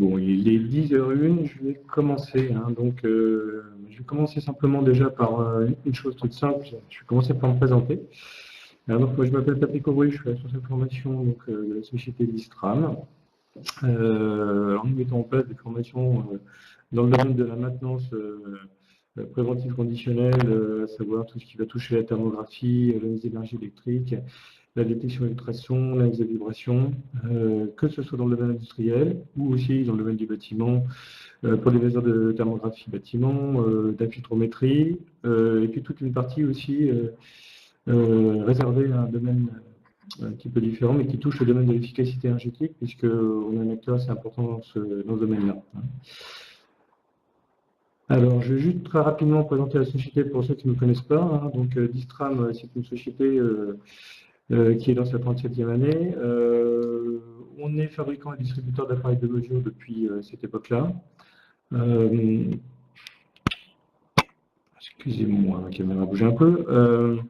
Bon, il est 10h01, je vais commencer. Donc, je vais commencer simplement déjà par une chose toute simple. Je vais commencer par me présenter. Donc, moi, je m'appelle Patrick Aubry, je suis responsable de formation de la société Distram. Alors, nous mettons en place des formations dans le domaine de la maintenance préventive conditionnelle, à savoir tout ce qui va toucher la thermographie, l'analyse d'énergie électrique, la détection d'ultrasons, l'analyse des vibrations, que ce soit dans le domaine industriel ou aussi dans le domaine du bâtiment, pour les mesures de thermographie bâtiment, d'infiltrométrie, et puis toute une partie aussi réservée à un domaine un petit peu différent, mais qui touche le domaine de l'efficacité énergétique, puisqu'on a un acteur assez important dans ce domaine-là. Alors, je vais juste très rapidement présenter la société pour ceux qui ne me connaissent pas. Donc, Distram, c'est une société qui est dans sa 37e année. On est fabricant et distributeur d'appareils de mesure depuis cette époque-là. Excusez-moi, ma caméra bouge un peu.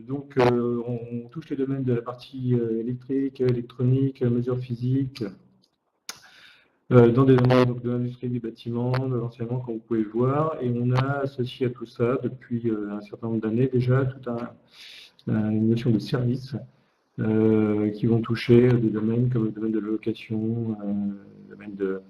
Donc, on touche les domaines de la partie électrique, électronique, mesure physique, dans des domaines de l'industrie du bâtiment, de l'enseignement, comme vous pouvez le voir, et on a associé à tout ça depuis un certain nombre d'années déjà toute une notion de services qui vont toucher des domaines comme le domaine de la location, le domaine de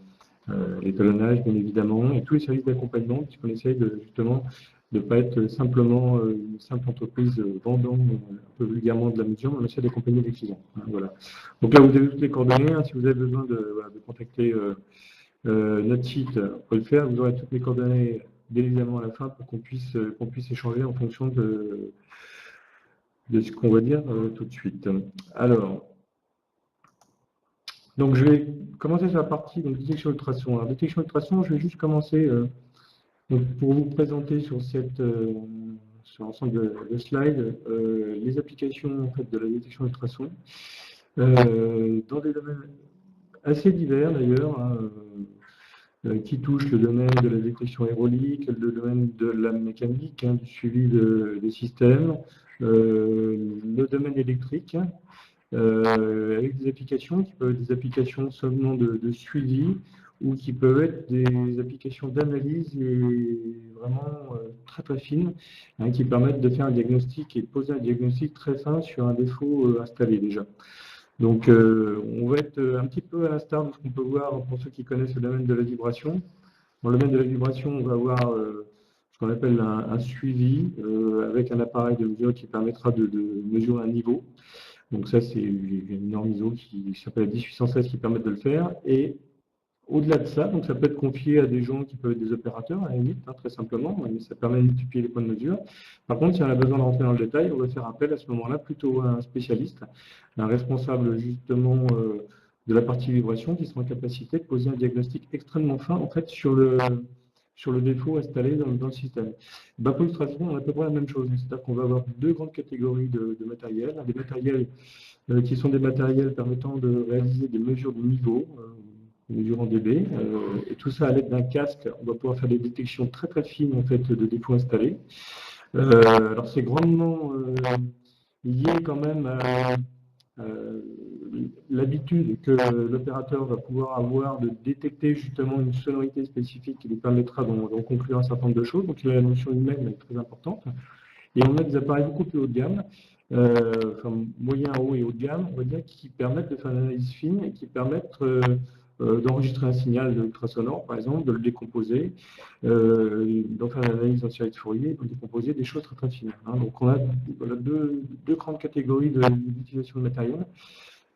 l'étalonnage, bien évidemment, et tous les services d'accompagnement, puisqu'on essaye justement de ne pas être simplement une simple entreprise vendant un peu vulgairement de la mesure, mais on essaie d'accompagner les clients. Voilà. Donc là, vous avez toutes les coordonnées. Si vous avez besoin de contacter notre site, vous pouvez le faire. Vous aurez toutes les coordonnées bien évidemment à la fin pour qu'on puisse échanger en fonction de ce qu'on va dire tout de suite. Alors, donc je vais commencer sur la partie détection ultrason. Alors, détection ultrason, je vais juste commencer donc, pour vous présenter sur l'ensemble de slides les applications en fait, de la détection ultrason dans des domaines assez divers d'ailleurs, qui touchent le domaine de la détection hydraulique, le domaine de la mécanique, du suivi des systèmes, le domaine électrique, avec des applications qui peuvent être des applications seulement de suivi ou qui peuvent être des applications d'analyse et vraiment très très fines, qui permettent de faire un diagnostic et de poser un diagnostic très fin sur un défaut installé déjà. Donc on va être un petit peu à l'instar de ce qu'on peut voir pour ceux qui connaissent le domaine de la vibration. Dans le domaine de la vibration, on va avoir ce qu'on appelle un suivi avec un appareil de mesure qui permettra de mesurer un niveau. Donc ça, c'est une norme ISO qui s'appelle 10816 qui permet de le faire. Et au-delà de ça, donc ça peut être confié à des gens qui peuvent être des opérateurs, à la limite, très simplement, mais ça permet de multiplier les points de mesure. Par contre, si on a besoin de rentrer dans le détail, on va faire appel à ce moment-là plutôt à un spécialiste, un responsable justement de la partie vibration qui sera en capacité de poser un diagnostic extrêmement fin en fait sur le défaut installé dans le système. Pour l'illustration, on a à peu près la même chose, c'est-à-dire qu'on va avoir deux grandes catégories de matériel. Des matériels qui sont des matériels permettant de réaliser des mesures de niveau, mesure en dB, et tout ça à l'aide d'un casque, on va pouvoir faire des détections très très fines en fait de défauts installés. Alors c'est grandement lié quand même à l'habitude que l'opérateur va pouvoir avoir de détecter justement une sonorité spécifique qui lui permettra d'en conclure un certain nombre de choses. Donc la notion humaine est très importante. Et on a des appareils beaucoup plus haut de gamme, enfin moyen, haut et haut de gamme, on va dire, qui permettent de faire une analyse fine et qui permettent d'enregistrer un signal ultrasonore, par exemple, de le décomposer, d'en faire une analyse en série de Fourier, de le décomposer, des choses très très fines. Donc on a deux grandes catégories d'utilisation de matériel.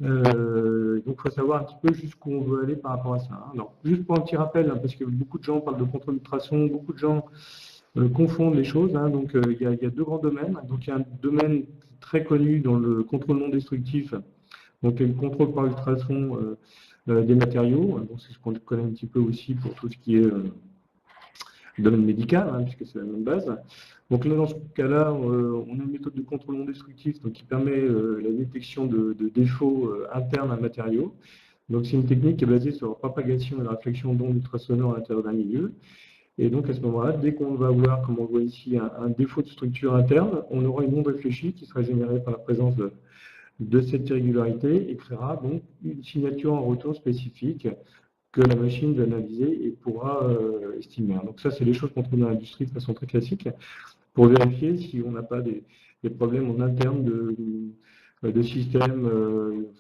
Donc il faut savoir un petit peu jusqu'où on veut aller par rapport à ça. Alors, juste pour un petit rappel, parce que beaucoup de gens parlent de contrôle ultrason, beaucoup de gens confondent les choses. Donc il y a deux grands domaines. Donc il y a un domaine très connu dans le contrôle non destructif, donc le contrôle par ultrason des matériaux. Donc c'est ce qu'on connaît un petit peu aussi pour tout ce qui est domaine médical, puisque c'est la même base. Donc là, dans ce cas-là, on a une méthode de contrôle non destructif donc, qui permet la détection de défauts internes à un matériau. Donc c'est une technique qui est basée sur la propagation et la réflexion d'ondes ultrasonores à l'intérieur d'un milieu. Et donc à ce moment-là, dès qu'on va avoir, comme on voit ici, un défaut de structure interne, on aura une onde réfléchie qui sera générée par la présence de cette irrégularité et créera donc une signature en retour spécifique que la machine va analyser et pourra estimer. Donc ça, c'est des choses qu'on trouve dans l'industrie de façon très classique pour vérifier si on n'a pas des problèmes en interne de système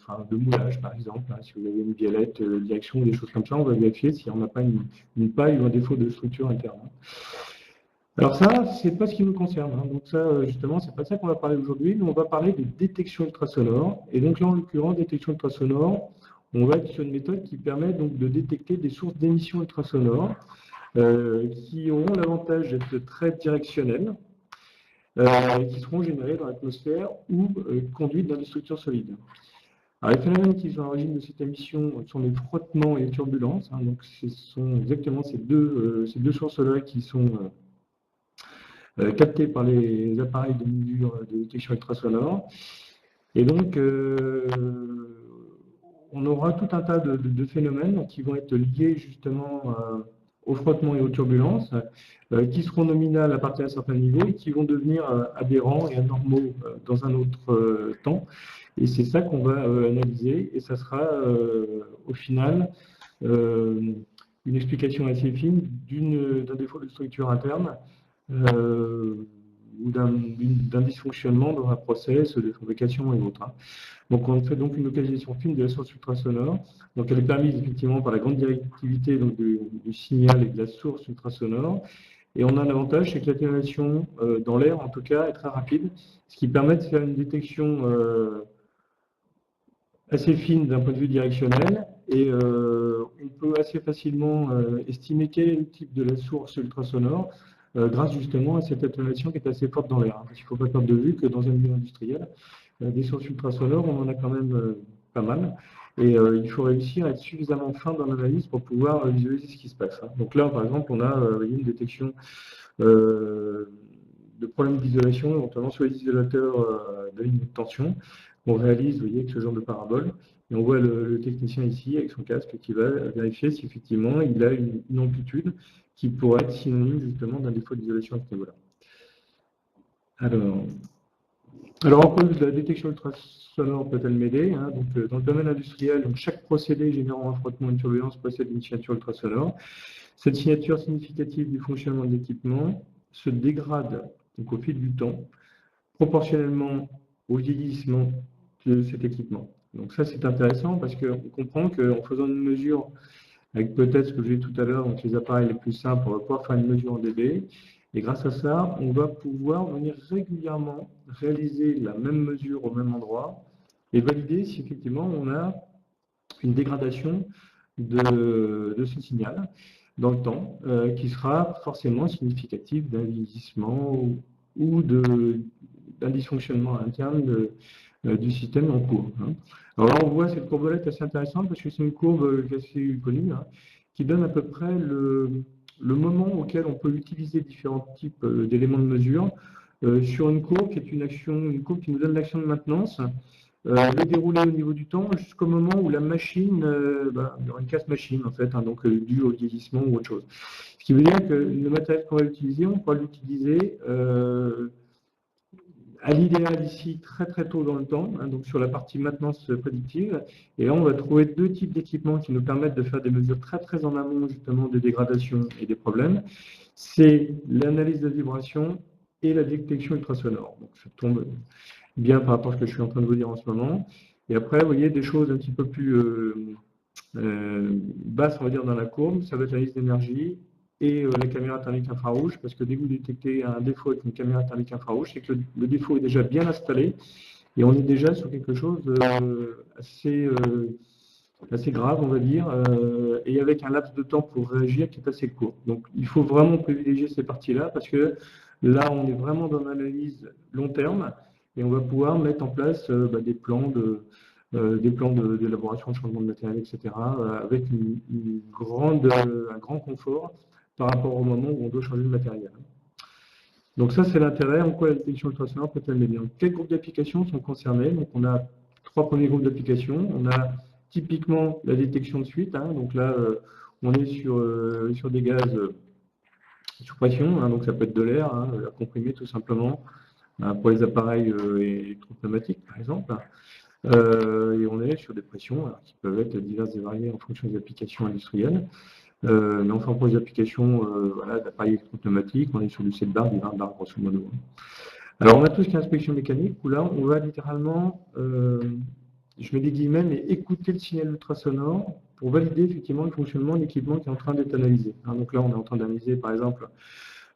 enfin, de moulage, par exemple. Si vous avez une biellette, direction ou des choses comme ça, on va vérifier si on n'a pas une paille ou un défaut de structure interne. Alors ça, c'est pas ce qui nous concerne. Donc ça, justement, c'est pas ça qu'on va parler aujourd'hui. Nous, on va parler de détection ultrasonore. Et donc là, en l'occurrence, détection ultrasonore, on va être sur une méthode qui permet donc de détecter des sources d'émissions ultrasonores qui auront l'avantage d'être très directionnelles, qui seront générées dans l'atmosphère ou conduites dans des structures solides. Alors, les phénomènes qui sont à l'origine de cette émission sont les frottements et les turbulences. Donc, ce sont exactement ces deux sources-là qui sont captées par les appareils de mesure de détection ultrasonore. Et donc, on aura tout un tas de phénomènes qui vont être liés justement au frottement et aux turbulences, qui seront nominales à partir d'un certain niveau et qui vont devenir aberrants et anormaux dans un autre temps. Et c'est ça qu'on va analyser, et ça sera au final une explication assez fine d'un défaut de structure interne ou d'un dysfonctionnement dans un process de fabrication et autres. Donc on fait donc une localisation fine de la source ultrasonore. Donc elle est permise effectivement par la grande directivité donc, du signal et de la source ultrasonore. Et on a un avantage, c'est que l'atténuation dans l'air en tout cas est très rapide, ce qui permet de faire une détection assez fine d'un point de vue directionnel, et on peut assez facilement estimer quel est le type de la source ultrasonore grâce justement à cette atténuation qui est assez forte dans l'air. Parce qu'il ne faut pas perdre de vue que dans un milieu industriel, des sources ultrasonores, on en a quand même pas mal. Et il faut réussir à être suffisamment fin dans l'analyse pour pouvoir visualiser ce qui se passe. Donc là, par exemple, on a une détection de problèmes d'isolation, notamment sur les isolateurs de ligne de tension. On réalise, vous voyez, avec ce genre de parabole. Et on voit le technicien ici avec son casque qui va vérifier si effectivement il a une amplitude qui pourrait être synonyme justement d'un défaut d'isolation à ce niveau-là. Alors, en quoi la détection ultrasonore peut-elle m'aider Donc, dans le domaine industriel, donc, chaque procédé générant un frottement ou une turbulence possède une signature ultrasonore. Cette signature significative du fonctionnement de l'équipement se dégrade donc, au fil du temps, proportionnellement au vieillissement de cet équipement. Donc ça, c'est intéressant parce qu'on comprend qu'en faisant une mesure avec peut-être ce que j'ai dit tout à l'heure, donc les appareils les plus simples, on va pouvoir faire une mesure en dB. Et grâce à ça, on va pouvoir venir régulièrement réaliser la même mesure au même endroit et valider si effectivement on a une dégradation de ce signal dans le temps, qui sera forcément significatif d'un vieillissement ou d'un dysfonctionnement interne du système en cours. Alors là, on voit cette courbe-là est assez intéressante parce que c'est une courbe assez connue qui donne à peu près le moment auquel on peut utiliser différents types d'éléments de mesure sur une courbe qui est une courbe qui nous donne l'action de maintenance, le dérouler au niveau du temps jusqu'au moment où la machine, il y aura une casse machine en fait, donc due au vieillissement ou autre chose. Ce qui veut dire que le matériel qu'on va utiliser, on pourra l'utiliser à l'idéal ici très très tôt dans le temps, donc sur la partie maintenance prédictive. Et là, on va trouver deux types d'équipements qui nous permettent de faire des mesures très très en amont justement des dégradations et des problèmes. C'est l'analyse de vibration et la détection ultrasonore. Donc ça tombe bien par rapport à ce que je suis en train de vous dire en ce moment. Et après, vous voyez des choses un petit peu plus basses, on va dire, dans la courbe. Ça va être l'analyse d'énergie et la caméra thermique infrarouge, parce que dès que vous détectez un défaut avec une caméra thermique infrarouge, c'est que le défaut est déjà bien installé et on est déjà sur quelque chose assez grave, on va dire, et avec un laps de temps pour réagir qui est assez court. Donc il faut vraiment privilégier ces parties-là, parce que là, on est vraiment dans l'analyse long terme, et on va pouvoir mettre en place des plans d'élaboration, de changement de matériel, etc., avec un grand confort par rapport au moment où on doit changer de matériel. Donc ça, c'est l'intérêt. En quoi la détection ultrasonore peut-elle m'aider? Quels groupes d'applications sont concernés? Donc on a trois premiers groupes d'applications. On a typiquement la détection de fuite. Donc là, on est sur des gaz sous pression. Donc ça peut être de l'air, à comprimer tout simplement, pour les appareils électropneumatiques, par exemple. Et on est sur des pressions alors, qui peuvent être diverses et variées en fonction des applications industrielles. Mais enfin, pour les applications voilà, d'appareils électropneumatiques, on est sur du 7 bar, du 20 bar, grosso modo. Alors, on a tout ce qui est inspection mécanique, où là, on va littéralement, je mets des guillemets, mais écouter le signal ultrasonore pour valider effectivement le fonctionnement de l'équipement qui est en train d'être analysé. Donc là, on est en train d'analyser, par exemple,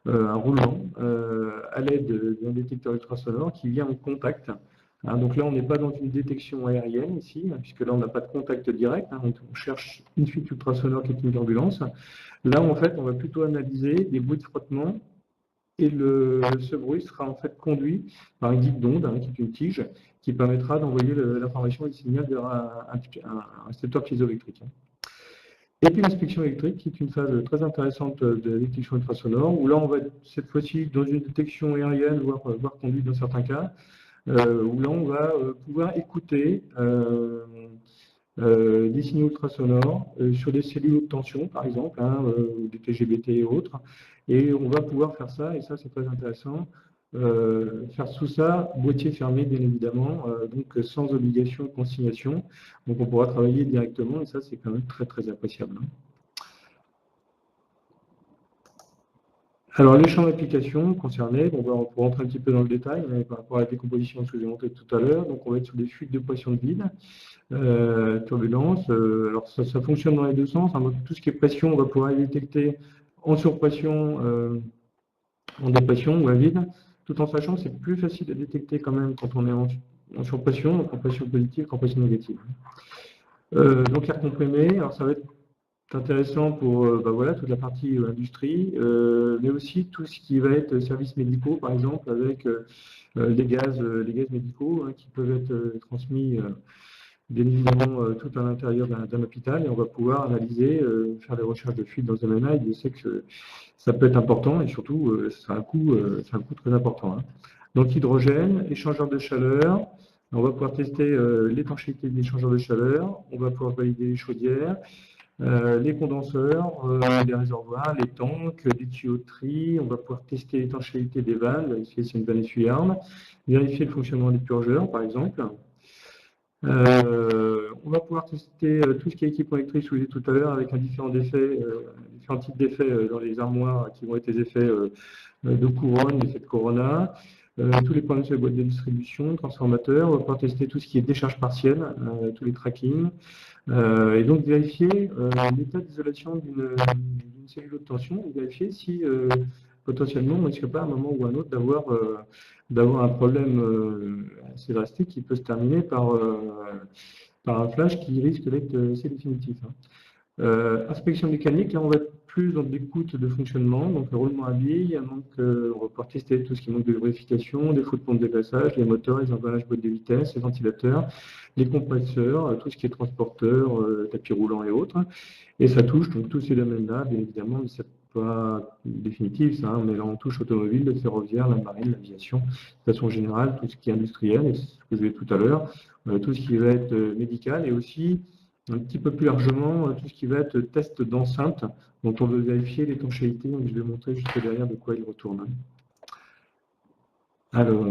un roulement à l'aide d'un détecteur ultrasonore qui vient en contact. Donc là, on n'est pas dans une détection aérienne ici, puisque là, on n'a pas de contact direct. On cherche une fuite ultrasonore qui est une turbulence. Là, en fait, on va plutôt analyser des bruits de frottement et ce bruit sera en fait conduit par un guide d'onde, qui est une tige, qui permettra d'envoyer l'information et le signal vers un récepteur piézoélectrique. Et puis l'inspection électrique, qui est une phase très intéressante de la détection ultrasonore, où là on va cette fois-ci dans une détection aérienne, voire conduite dans certains cas, où là on va pouvoir écouter des signaux ultrasonores sur des cellules haute tension, par exemple, des TGBT et autres. Et on va pouvoir faire ça, et ça c'est très intéressant, faire tout ça, boîtier fermé bien évidemment, donc sans obligation de consignation. Donc on pourra travailler directement, et ça c'est quand même très très appréciable. Alors les champs d'application concernés, on va rentrer un petit peu dans le détail par rapport à la décomposition que j'ai montré tout à l'heure. Donc on va être sur des fuites de pression de vide. Turbulence. Alors ça fonctionne dans les deux sens. Donc, tout ce qui est pression, on va pouvoir les détecter en surpression, en dépression ou à vide, tout en sachant que c'est plus facile à détecter quand même quand on est en surpression, donc en pression positive qu'en pression négative. Donc l'air comprimé, alors ça va être intéressant pour voilà, toute la partie industrie, mais aussi tout ce qui va être services médicaux, par exemple, avec les gaz médicaux qui peuvent être transmis bien évidemment tout à l'intérieur d'un hôpital, et on va pouvoir analyser, faire des recherches de fuite dans ce domaine-là, et je sais que ça peut être important, et surtout, c'est un coût très important. Donc hydrogène, échangeur de chaleur, on va pouvoir tester l'étanchéité de l'échangeur de chaleur, on va pouvoir valider les chaudières, les condenseurs, les réservoirs, les tanks, les tuyauteries, on va pouvoir tester l'étanchéité des vannes, vérifier si c'est une vanne essuie-arme, vérifier le fonctionnement des purgeurs, par exemple. On va pouvoir tester tout ce qui est équipement électrique, je vous l'ai dit tout à l'heure, avec différents types d'effets dans les armoires qui vont être des effets de couronne, l'effet de Corona, tous les problèmes sur les boîtes de distribution, transformateurs. On va pouvoir tester tout ce qui est décharge partielle, tous les tracking, et donc vérifier l'état d'isolation d'une cellule haute tension, et vérifier si potentiellement on ne risque pas à un moment ou à un autre d'avoir un problème assez drastique qui peut se terminer par un flash qui risque d'être assez définitif. Inspection mécanique, là on va être plus dans l'écoute de fonctionnement, donc le roulement à billes, on va pouvoir tester tout ce qui manque de lubrification, des faux de pompe de dépassage, les moteurs, les emballages boîtes de vitesse, les ventilateurs, les compresseurs, tout ce qui est transporteur, tapis roulant et autres. Et ça touche donc tous ces domaines-là, bien évidemment, mais c'est pas définitif, ça, mais là on touche automobile, le ferroviaire, la marine, l'aviation, de façon générale, tout ce qui est industriel, et c'est ce que je disais tout à l'heure, tout ce qui va être médical, et aussi un petit peu plus largement tout ce qui va être test d'enceinte, dont on veut vérifier l'étanchéité, donc je vais montrer juste derrière de quoi il retourne. Alors,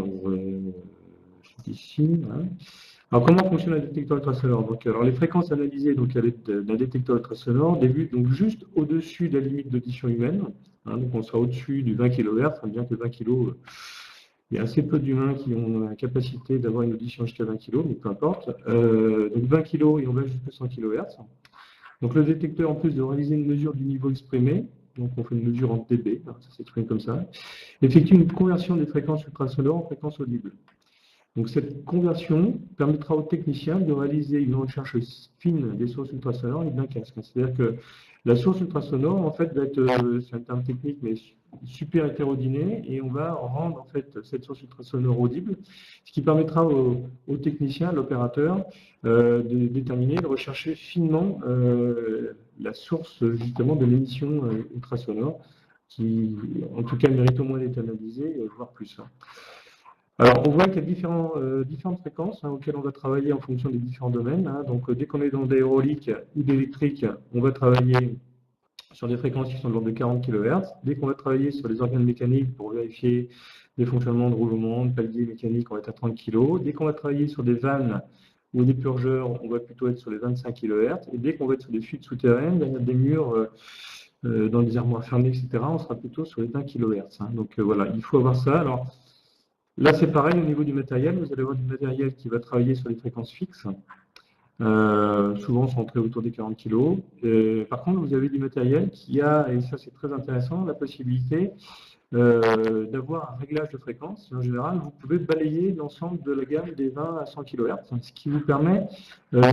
c'est ici. Alors, comment fonctionne un détecteur ultrasonore? Alors, les fréquences analysées donc, à l'aide d'un détecteur ultrasonore débutent donc juste au-dessus de la limite d'audition humaine. Donc, on sera au-dessus du 20 kHz, bien que 20 kg, il y a assez peu d'humains qui ont la capacité d'avoir une audition jusqu'à 20 kg, mais peu importe. Donc 20 kg et on va jusqu'à 100 kHz. Donc le détecteur, en plus de réaliser une mesure du niveau exprimé, donc on fait une mesure en dB, ça s'exprime comme ça, effectue une conversion des fréquences ultrasonores en fréquences audibles. Donc cette conversion permettra au technicien de réaliser une recherche fine des sources ultrasonores et d'un casque. C'est-à-dire que la source ultrasonore, en fait, va être, c'est un terme technique, mais super hétérodynée, et on va rendre en fait cette source ultrasonore audible, ce qui permettra au technicien, à l'opérateur, de déterminer, de rechercher finement la source justement de l'émission ultrasonore, qui en tout cas mérite au moins d'être analysée, voire plus. Alors, on voit qu'il y a différentes fréquences auxquelles on va travailler en fonction des différents domaines. Donc, dès qu'on est dans l'aérolique ou d'électrique, on va travailler sur des fréquences qui sont de l'ordre de 40 kHz. Dès qu'on va travailler sur les organes mécaniques pour vérifier les fonctionnements de roulement, de paliers mécaniques, on va être à 30 kg. Dès qu'on va travailler sur des vannes ou des purgeurs, on va plutôt être sur les 25 kHz. Et dès qu'on va être sur des fuites souterraines, derrière des murs, dans des armoires fermées, etc., on sera plutôt sur les 20 kHz. Donc voilà, il faut avoir ça. Alors là, c'est pareil au niveau du matériel. Vous allez avoir du matériel qui va travailler sur les fréquences fixes. Souvent centré autour des 40 kg. Par contre, vous avez du matériel qui a, et ça c'est très intéressant, la possibilité d'avoir un réglage de fréquence. En général, vous pouvez balayer l'ensemble de la gamme des 20 à 100 kHz, ce qui vous permet,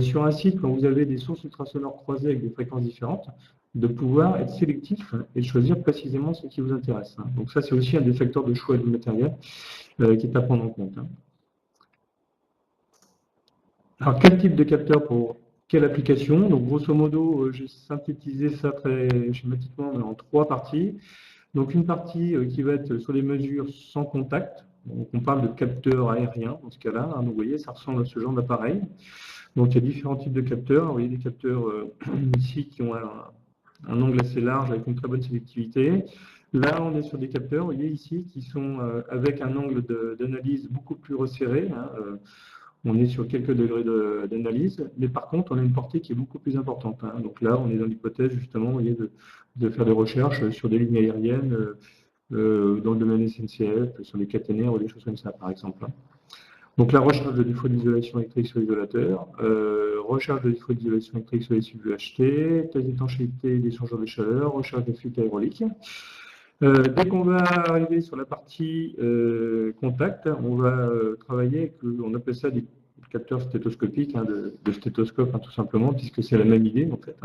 sur un site, quand vous avez des sources ultrasonores croisées avec des fréquences différentes, de pouvoir être sélectif et de choisir précisément ce qui vous intéresse. Donc ça, c'est aussi un des facteurs de choix du matériel qui est à prendre en compte. Alors, quel type de capteur pour quelle application? Donc, grosso modo, j'ai synthétisé ça très schématiquement mais en 3 parties. Donc, une partie qui va être sur les mesures sans contact. Donc, on parle de capteurs aériens dans ce cas-là. Donc, vous voyez, ça ressemble à ce genre d'appareil. Donc, il y a différents types de capteurs. Vous voyez des capteurs ici qui ont un angle assez large avec une très bonne sélectivité. Là, on est sur des capteurs, vous voyez ici, qui sont avec un angle d'analyse beaucoup plus resserré. On est sur quelques degrés d'analyse, mais par contre, on a une portée qui est beaucoup plus importante. Donc là, on est dans l'hypothèse, justement, vous voyez, de faire des recherches sur des lignes aériennes dans le domaine SNCF, sur les caténaires ou des choses comme ça, par exemple. Donc la recherche de défauts d'isolation électrique sur l'isolateur, recherche de défauts d'isolation électrique sur les cibles UHT, test d'étanchéité des échangeurs de chaleur, recherche de fuite aérolique. Dès qu'on va arriver sur la partie contact, on va travailler avec, on appelle ça des capteurs stéthoscopiques, de stéthoscope tout simplement, puisque c'est la même idée en fait.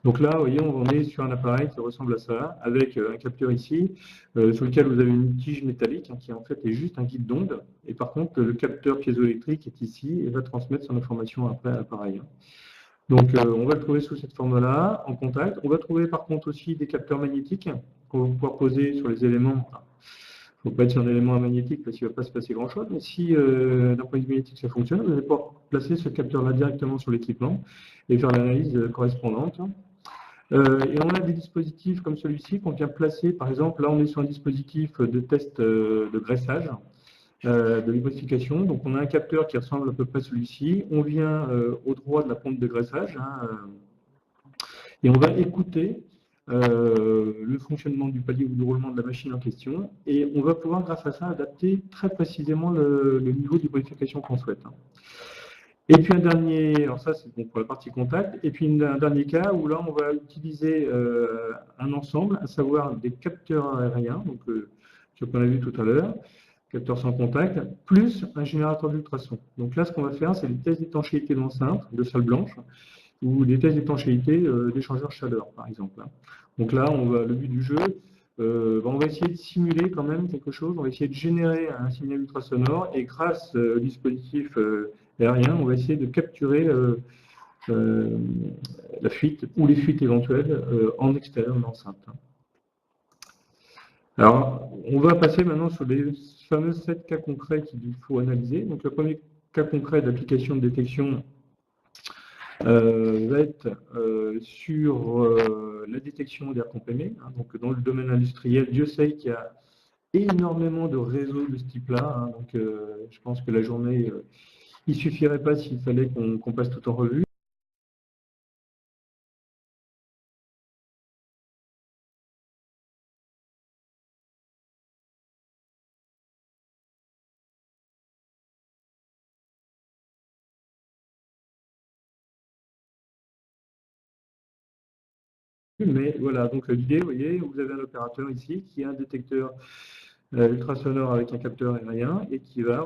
Donc là, vous voyez, on est sur un appareil qui ressemble à ça, avec un capteur ici, sur lequel vous avez une tige métallique, qui en fait est juste un guide d'onde, et par contre, le capteur piézoélectrique est ici et va transmettre son information après à l'appareil. Donc, on va le trouver sous cette forme-là, en contact. On va trouver par contre aussi des capteurs magnétiques qu'on va pouvoir poser sur les éléments. Il ne faut pas être sur un élément magnétique parce qu'il ne va pas se passer grand-chose, mais si d'un point de vue magnétique ça fonctionne, vous allez pouvoir placer ce capteur-là directement sur l'équipement et faire l'analyse correspondante. Et on a des dispositifs comme celui-ci qu'on vient placer, par exemple, là on est sur un dispositif de test de graissage, de lubrification. Donc on a un capteur qui ressemble à peu près à celui-ci. On vient au droit de la pompe de graissage et on va écouter le fonctionnement du palier ou du roulement de la machine en question et on va pouvoir grâce à ça adapter très précisément le niveau de lubrification qu'on souhaite. Et puis un dernier, alors ça c'est bon pour la partie contact, et puis un dernier cas où là on va utiliser un ensemble, à savoir des capteurs aériens, donc ce qu'on a vu tout à l'heure, capteur sans contact, plus un générateur d'ultrasons. Donc là, ce qu'on va faire, c'est des tests d'étanchéité d'enceinte, de salle blanche, ou des tests d'étanchéité d'échangeurs chaleur, par exemple. Donc là, le but du jeu, on va essayer de simuler quand même quelque chose, on va essayer de générer un signal ultrasonore, et grâce au dispositif aérien, on va essayer de capturer la fuite, ou les fuites éventuelles, en extérieur de l'enceinte. Alors, on va passer maintenant sur les fameux 7 cas concrets qu'il faut analyser. Donc, le premier cas concret d'application de détection va être sur la détection d'air comprimé. Donc, dans le domaine industriel, Dieu sait qu'il y a énormément de réseaux de ce type-là. Donc, je pense que la journée, il ne suffirait pas s'il fallait qu'on passe tout en revue. Mais voilà, donc l'idée, vous voyez, vous avez un opérateur ici qui a un détecteur ultrasonore avec un capteur aérien et qui va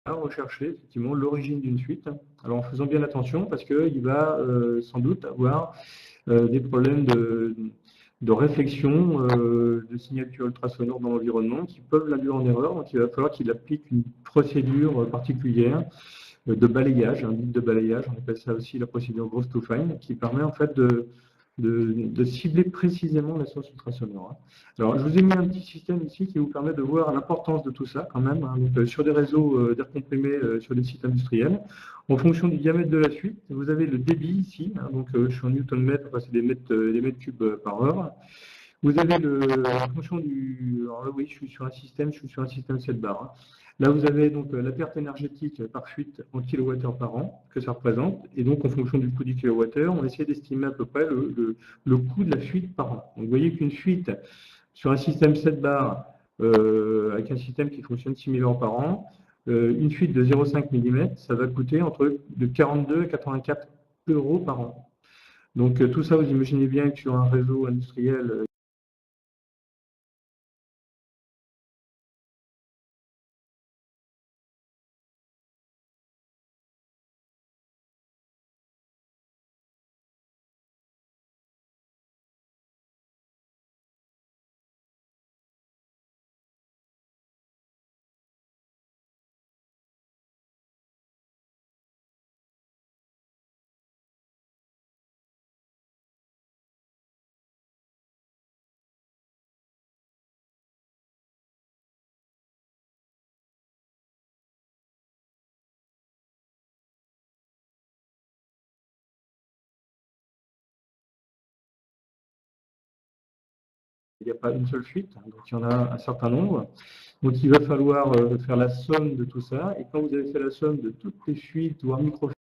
rechercher effectivement l'origine d'une fuite. Alors en faisant bien attention parce qu'il va sans doute avoir des problèmes de réflexion de signature ultrasonore dans l'environnement qui peuvent l'induire en erreur. Donc il va falloir qu'il applique une procédure particulière de balayage, un bit de balayage, on appelle ça aussi la procédure Gross to Fine, qui permet en fait de cibler précisément la source ultrasonore, hein. Alors, je vous ai mis un petit système ici qui vous permet de voir l'importance de tout ça quand même, hein. Donc, sur des réseaux d'air comprimé, sur des sites industriels, en fonction du diamètre de la fuite, vous avez le débit ici, hein. Donc, je suis en newton-mètre, enfin, c'est des mètres cubes par heure. Vous avez en fonction du, alors là, oui, je suis sur un système 7 bar, hein. Là, vous avez donc la perte énergétique par fuite en kilowattheure par an que ça représente. Et donc, en fonction du coût du kilowattheure, on essaie d'estimer à peu près le coût de la fuite par an. Donc, vous voyez qu'une fuite sur un système 7 bar avec un système qui fonctionne 6000 heures par an, une fuite de 0,5 mm, ça va coûter entre de 42 et 84 euros par an. Donc, tout ça, vous imaginez bien que sur un réseau industriel, il n'y a pas une seule fuite, hein, donc il y en a un certain nombre. Donc il va falloir faire la somme de tout ça. Et quand vous avez fait la somme de toutes les fuites, voire micro-fuites,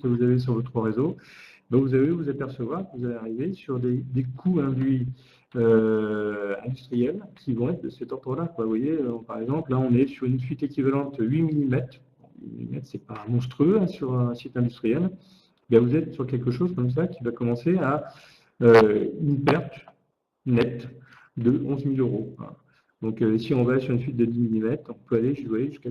que vous avez sur votre réseau, ben vous allez vous apercevoir que vous allez arriver sur des coûts induits industriels qui vont être de cet ordre-là. Vous voyez, par exemple, là on est sur une fuite équivalente 8 mm. 8 mm, c'est pas monstrueux, hein, sur un site industriel. Ben, vous êtes sur quelque chose comme ça qui va commencer à une perte nette de 11 000 euros. Voilà. Donc, si on va sur une fuite de 10 mm, on peut aller jusqu'à.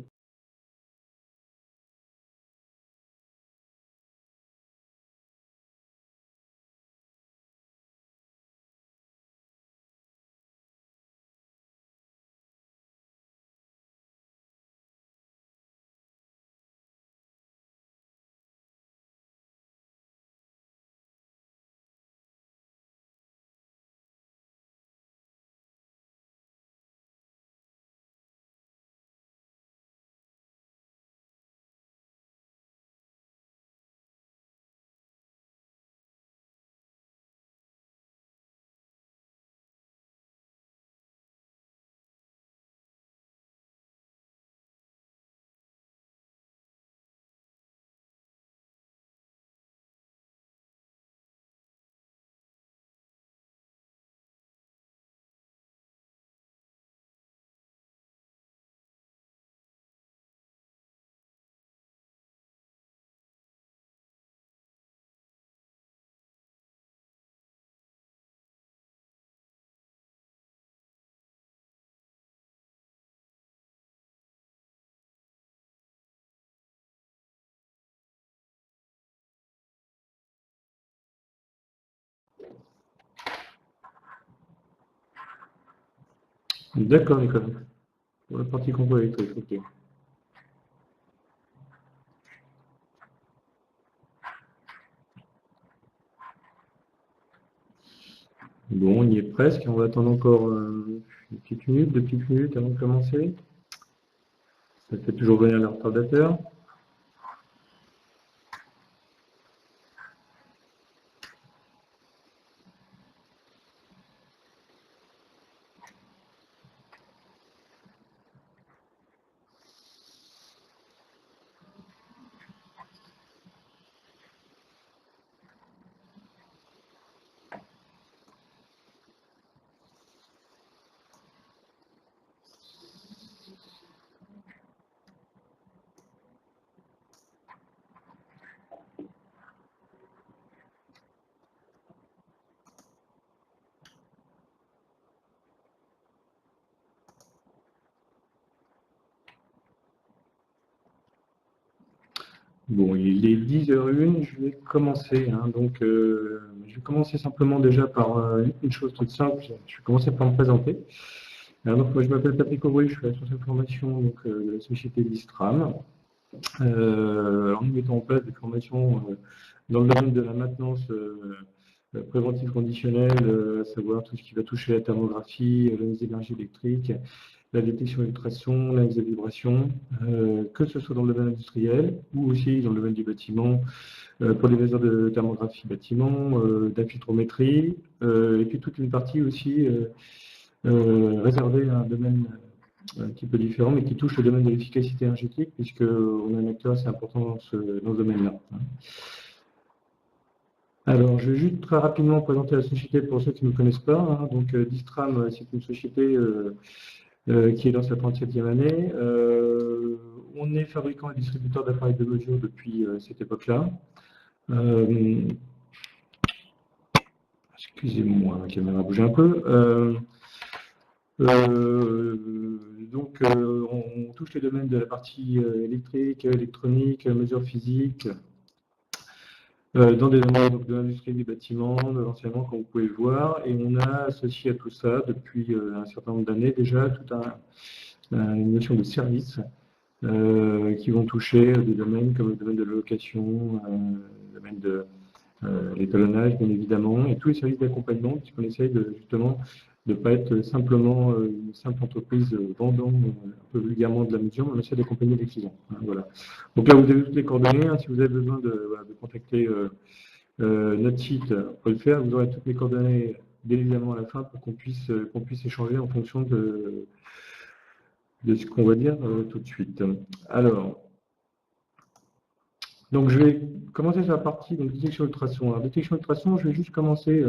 D'accord, Nicolas. Pour la partie contrôle électrique, ok. Bon, on y est presque. On va attendre encore une petite minute, 2 petites minutes avant de commencer. Ça fait toujours venir le retardateur. Bon, il est 10h01, je vais commencer. Donc, je vais commencer simplement déjà par une chose toute simple. Je vais commencer par me présenter. Donc, moi, je m'appelle Patrick Aubry, je suis responsable de formation de la société Distram. Alors, nous mettons en place des formations dans le domaine de la maintenance préventive conditionnelle, à savoir tout ce qui va toucher la thermographie, l'analyse d'énergie électrique, la détection ultrason, l'analyse des vibrations, que ce soit dans le domaine industriel ou aussi dans le domaine du bâtiment, pour les mesures de thermographie bâtiment, d'infiltrométrie, et puis toute une partie aussi réservée à un domaine un petit peu différent, mais qui touche le domaine de l'efficacité énergétique, puisqu'on a un acteur assez important dans ce domaine-là. Alors, je vais juste très rapidement présenter la société pour ceux qui ne me connaissent pas. Donc, Distram, c'est une société qui est dans sa 37e année. On est fabricant et distributeur d'appareils de mesure depuis cette époque-là. Excusez-moi, la caméra a bougé un peu. Donc, on touche les domaines de la partie électrique, électronique, mesures physiques, dans des domaines de l'industrie du bâtiment, de l'enseignement, comme vous pouvez le voir, et on a associé à tout ça, depuis un certain nombre d'années déjà, toute une notion de services qui vont toucher des domaines comme le domaine de la location, le domaine de l'étalonnage, bien évidemment, et tous les services d'accompagnement, puisqu'on essaye justement de ne pas être simplement une simple entreprise vendant un peu vulgairement de la mesure, mais on essaie d'accompagner les clients. Voilà. Donc là, vous avez toutes les coordonnées. Si vous avez besoin de contacter notre site, on peut le faire. Vous aurez toutes les coordonnées, bien évidemment, à la fin pour qu'on puisse échanger en fonction de ce qu'on va dire tout de suite. Alors, donc je vais commencer sur la partie détection ultrason. Alors, détection ultrason, je vais juste commencer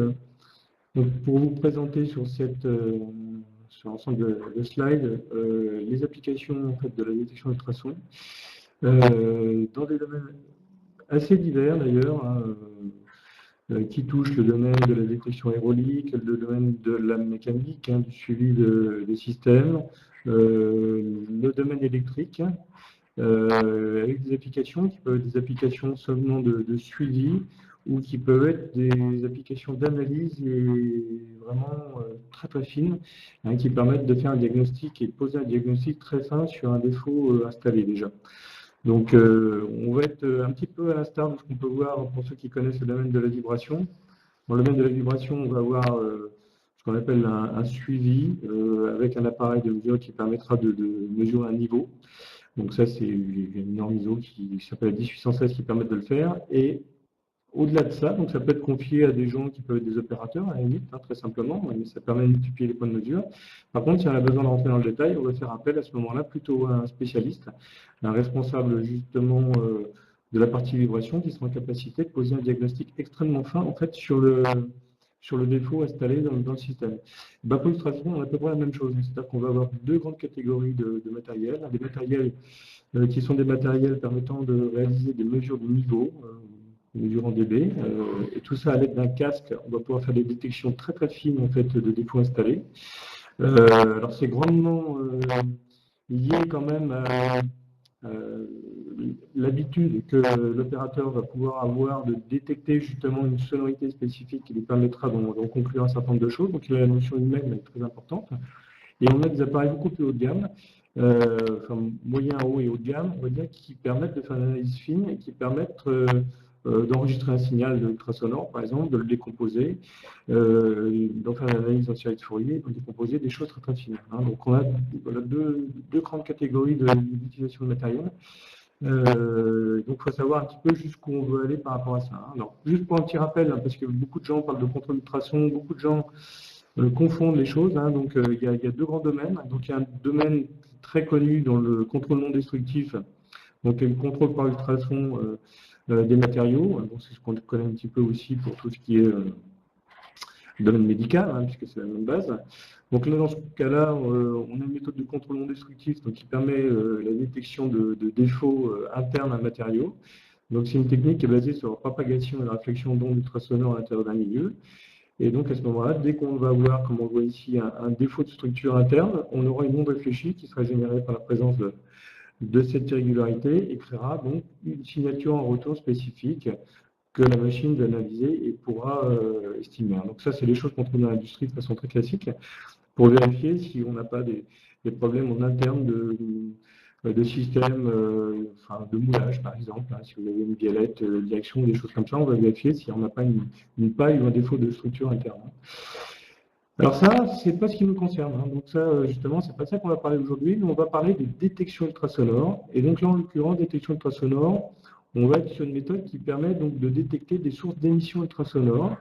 donc, pour vous présenter sur l'ensemble de slides les applications en fait, de la détection ultrason dans des domaines assez divers d'ailleurs, qui touchent le domaine de la détection hydraulique, le domaine de la mécanique, du suivi des systèmes, le domaine électrique, avec des applications qui peuvent être des applications seulement de suivi ou qui peuvent être des applications d'analyse et vraiment très très fines, qui permettent de faire un diagnostic et de poser un diagnostic très fin sur un défaut installé déjà. Donc on va être un petit peu à l'instar de ce qu'on peut voir pour ceux qui connaissent le domaine de la vibration. Dans le domaine de la vibration, on va avoir ce qu'on appelle un suivi avec un appareil de mesure qui permettra de mesurer un niveau. Donc ça, c'est une norme ISO qui s'appelle 10816 qui permet de le faire. Et au-delà de ça, donc ça peut être confié à des gens qui peuvent être des opérateurs, à la limite, très simplement, mais ça permet de multiplier les points de mesure. Par contre, si on a besoin de rentrer dans le détail, on va faire appel à ce moment-là plutôt à un spécialiste, un responsable justement de la partie vibration qui sera en capacité de poser un diagnostic extrêmement fin en fait sur le défaut installé dans le système. Pour l'illustration, on a à peu près la même chose, c'est-à-dire qu'on va avoir deux grandes catégories de matériel. Des matériels qui sont des matériels permettant de réaliser des mesures de niveau, mesure en dB, et tout ça à l'aide d'un casque, on va pouvoir faire des détections très très fines en fait de défauts installés. Alors c'est grandement lié quand même à l'habitude que l'opérateur va pouvoir avoir de détecter justement une sonorité spécifique qui lui permettra d'en conclure un certain nombre de choses. Donc la notion humaine est très importante. Et on a des appareils beaucoup plus haut de gamme, enfin moyen, haut et haut de gamme, on va dire, qui permettent de faire une analyse fine et qui permettent d'enregistrer un signal ultrasonore, par exemple, de le décomposer, d'en faire une analyse en série de Fourier, de décomposer des choses très très fines. Donc on a voilà, deux grandes catégories d'utilisation de matériel. Donc il faut savoir un petit peu jusqu'où on veut aller par rapport à ça. Alors, juste pour un petit rappel, parce que beaucoup de gens parlent de contrôle ultrason, beaucoup de gens confondent les choses. Donc il y a deux grands domaines. Donc il y a un domaine très connu dans le contrôle non destructif, donc le contrôle par ultrason des matériaux. C'est ce qu'on connaît un petit peu aussi pour tout ce qui est domaine médical, puisque c'est la même base. Donc là, dans ce cas-là, on a une méthode de contrôle non destructif qui permet la détection de défauts internes à un matériau. Donc c'est une technique qui est basée sur la propagation et la réflexion d'ondes ultrasonores à l'intérieur d'un milieu. Et donc à ce moment-là, dès qu'on va avoir, comme on voit ici, un défaut de structure interne, on aura une onde réfléchie qui sera générée par la présence de cette irrégularité et créera donc une signature en retour spécifique que la machine va analyser et pourra estimer. Donc ça, c'est les choses qu'on trouve dans l'industrie de façon très classique pour vérifier si on n'a pas des problèmes en interne de système, enfin, de moulage par exemple. Si vous avez une biellette, direction, des choses comme ça, on va vérifier si on n'a pas une paille ou un défaut de structure interne. Alors ça, c'est pas ce qui nous concerne. Donc ça, justement, c'est pas ça qu'on va parler aujourd'hui. Nous, on va parler de détection ultrasonore. Et donc là, en l'occurrence, détection ultrasonore, on va être sur une méthode qui permet donc de détecter des sources d'émissions ultrasonores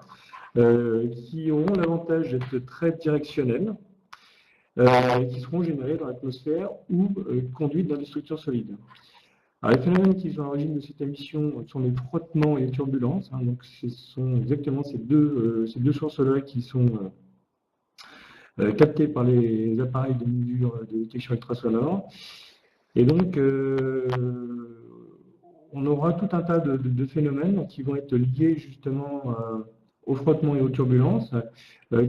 qui auront l'avantage d'être très directionnelles, qui seront générées dans l'atmosphère ou conduites dans des structures solides. Alors, les phénomènes qui sont à l'origine de cette émission sont les frottements et les turbulences. Donc ce sont exactement ces deux sources-là qui sont captées par les appareils de mesure de détection ultrasonore. Et donc, on aura tout un tas de phénomènes qui vont être liés justement au frottement et aux turbulences,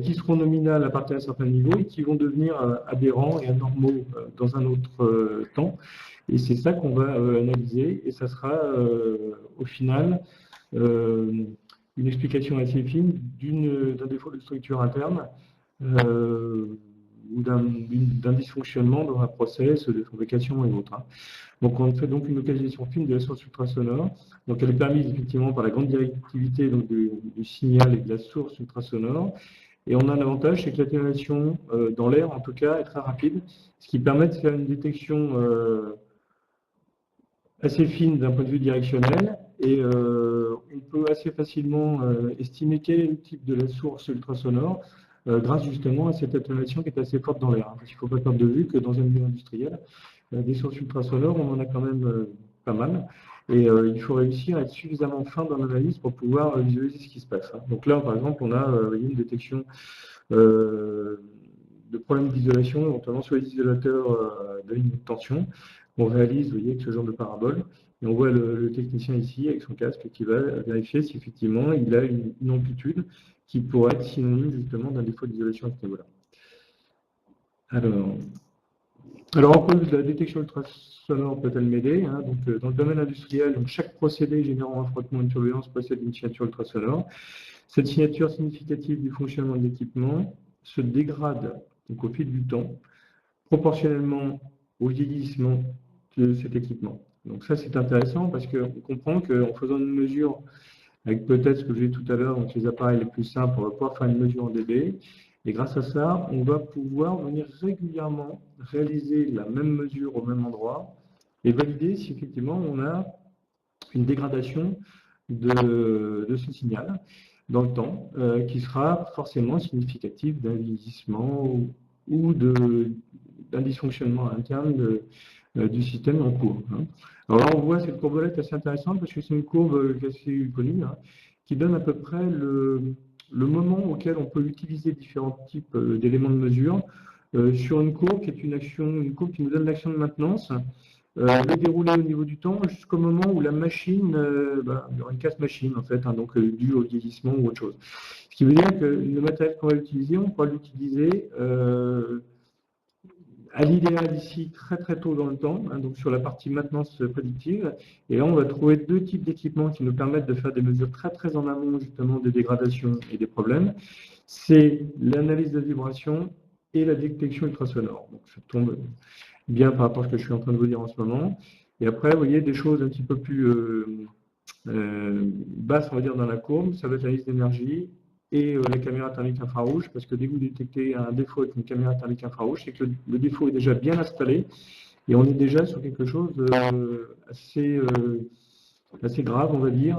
qui seront nominales à partir d'un certain niveau et qui vont devenir aberrants et anormaux dans un autre temps. Et c'est ça qu'on va analyser, et ça sera au final une explication assez fine d'un défaut de structure interne ou d'un dysfonctionnement dans un process de fabrication et autres. Donc on fait donc une localisation fine de la source ultrasonore. Donc elle est permise effectivement par la grande directivité donc, du signal et de la source ultrasonore. Et on a un avantage, c'est que l'atténuation dans l'air, en tout cas, est très rapide, ce qui permet de faire une détection assez fine d'un point de vue directionnel. Et on peut assez facilement estimer quel est le type de la source ultrasonore grâce justement à cette atténuation qui est assez forte dans l'air. Parce qu'il ne faut pas perdre de vue que dans un milieu industriel, des sources ultrasonores, on en a quand même pas mal. Et il faut réussir à être suffisamment fin dans l'analyse pour pouvoir visualiser ce qui se passe. Donc là, par exemple, on a une détection de problèmes d'isolation, notamment sur les isolateurs de ligne de tension. On réalise, vous voyez, avec ce genre de parabole. Et on voit le technicien ici, avec son casque, qui va vérifier si effectivement il a une amplitude qui pourrait être synonyme justement d'un défaut d'isolation à ce niveau-là. Alors, en quoi la détection ultrasonore peut-elle m'aider Donc, dans le domaine industriel, donc, chaque procédé générant un frottement ou une turbulence possède une signature ultrasonore. Cette signature significative du fonctionnement de l'équipement se dégrade donc, au fil du temps, proportionnellement au vieillissement de cet équipement. Donc ça, c'est intéressant parce qu'on comprend qu'en faisant une mesure avec peut-être ce que j'ai dit tout à l'heure, donc les appareils les plus simples, on va pouvoir faire une mesure en dB. Et grâce à ça, on va pouvoir venir régulièrement réaliser la même mesure au même endroit et valider si effectivement on a une dégradation de ce signal dans le temps, qui sera forcément significatif d'un vieillissement ou d'un dysfonctionnement interne du système en cours. Alors là, on voit cette courbe-là assez intéressante parce que c'est une courbe assez connue qui donne à peu près le moment auquel on peut utiliser différents types d'éléments de mesure sur une courbe qui est une courbe qui nous donne l'action de maintenance, le dérouler au niveau du temps jusqu'au moment où la machine, il y aura une casse machine en fait, donc due au vieillissement ou autre chose. Ce qui veut dire que le matériel qu'on va utiliser, on pourra l'utiliser à l'idéal ici très très tôt dans le temps, donc sur la partie maintenance prédictive. Et là, on va trouver deux types d'équipements qui nous permettent de faire des mesures très très en amont justement des dégradations et des problèmes. C'est l'analyse de vibration et la détection ultrasonore. Donc ça tombe bien par rapport à ce que je suis en train de vous dire en ce moment. Et après, vous voyez des choses un petit peu plus basses, on va dire, dans la courbe. Ça va être l'analyse d'énergie et la caméra thermique infrarouge, parce que dès que vous détectez un défaut avec une caméra thermique infrarouge, c'est que le défaut est déjà bien installé et on est déjà sur quelque chose assez grave, on va dire,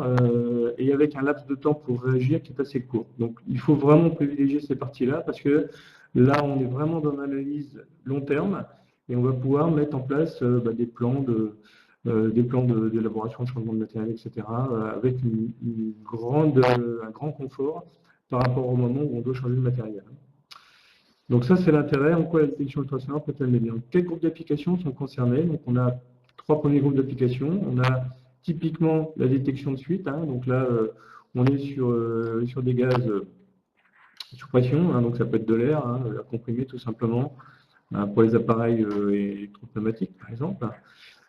et avec un laps de temps pour réagir qui est assez court. Donc il faut vraiment privilégier ces parties-là, parce que là, on est vraiment dans l'analyse long terme, et on va pouvoir mettre en place des plans d'élaboration de changement de matériel, etc., avec un grand confort par rapport au moment où on doit changer de matériel. Donc ça, c'est l'intérêt. En quoi la détection ultrasonore peut-elle m'aider? Quels groupes d'applications sont concernés? Donc on a trois premiers groupes d'applications. On a typiquement la détection de fuite. Donc là, on est sur des gaz sous pression. Donc ça peut être de l'air, l'air comprimé tout simplement, pour les appareils électropneumatiques par exemple.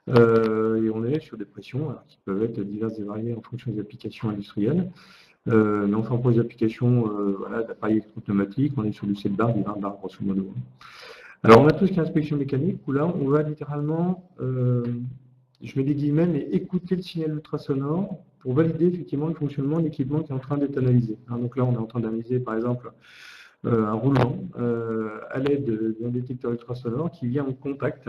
Et on est sur des pressions alors, qui peuvent être diverses et variées en fonction des applications industrielles. Mais enfin, pour les applications voilà, d'appareils électropneumatiques, on est sur du 7 bar, du 20 bar, grosso modo. Alors, on a tout ce qui est inspection mécanique, où là, on va littéralement, je mets des guillemets, mais écouter le signal ultrasonore pour valider effectivement le fonctionnement de l'équipement qui est en train d'être analysé. Donc là, on est en train d'analyser, par exemple, un roulement à l'aide d'un détecteur ultrasonore qui vient en contact.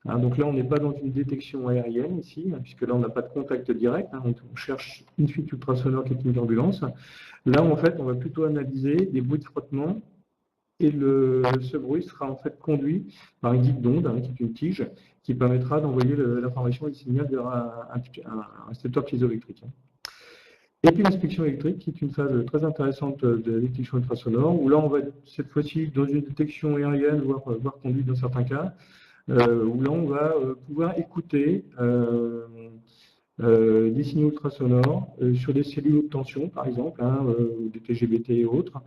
Donc là, on n'est pas dans une détection aérienne ici, puisque là, on n'a pas de contact direct. On cherche une fuite ultrasonore qui est une turbulence. Là, en fait, on va plutôt analyser des bruits de frottement et ce bruit sera en fait conduit par un guide d'onde, qui est une tige, qui permettra d'envoyer l'information et le signal vers un récepteur piézoélectrique. Et puis l'inspection électrique, qui est une phase très intéressante de la détection ultrasonore, où là on va cette fois-ci dans une détection aérienne, voire conduite dans certains cas, où là on va pouvoir écouter des signaux ultrasonores sur des cellules haute tension, par exemple, des TGBT et autres.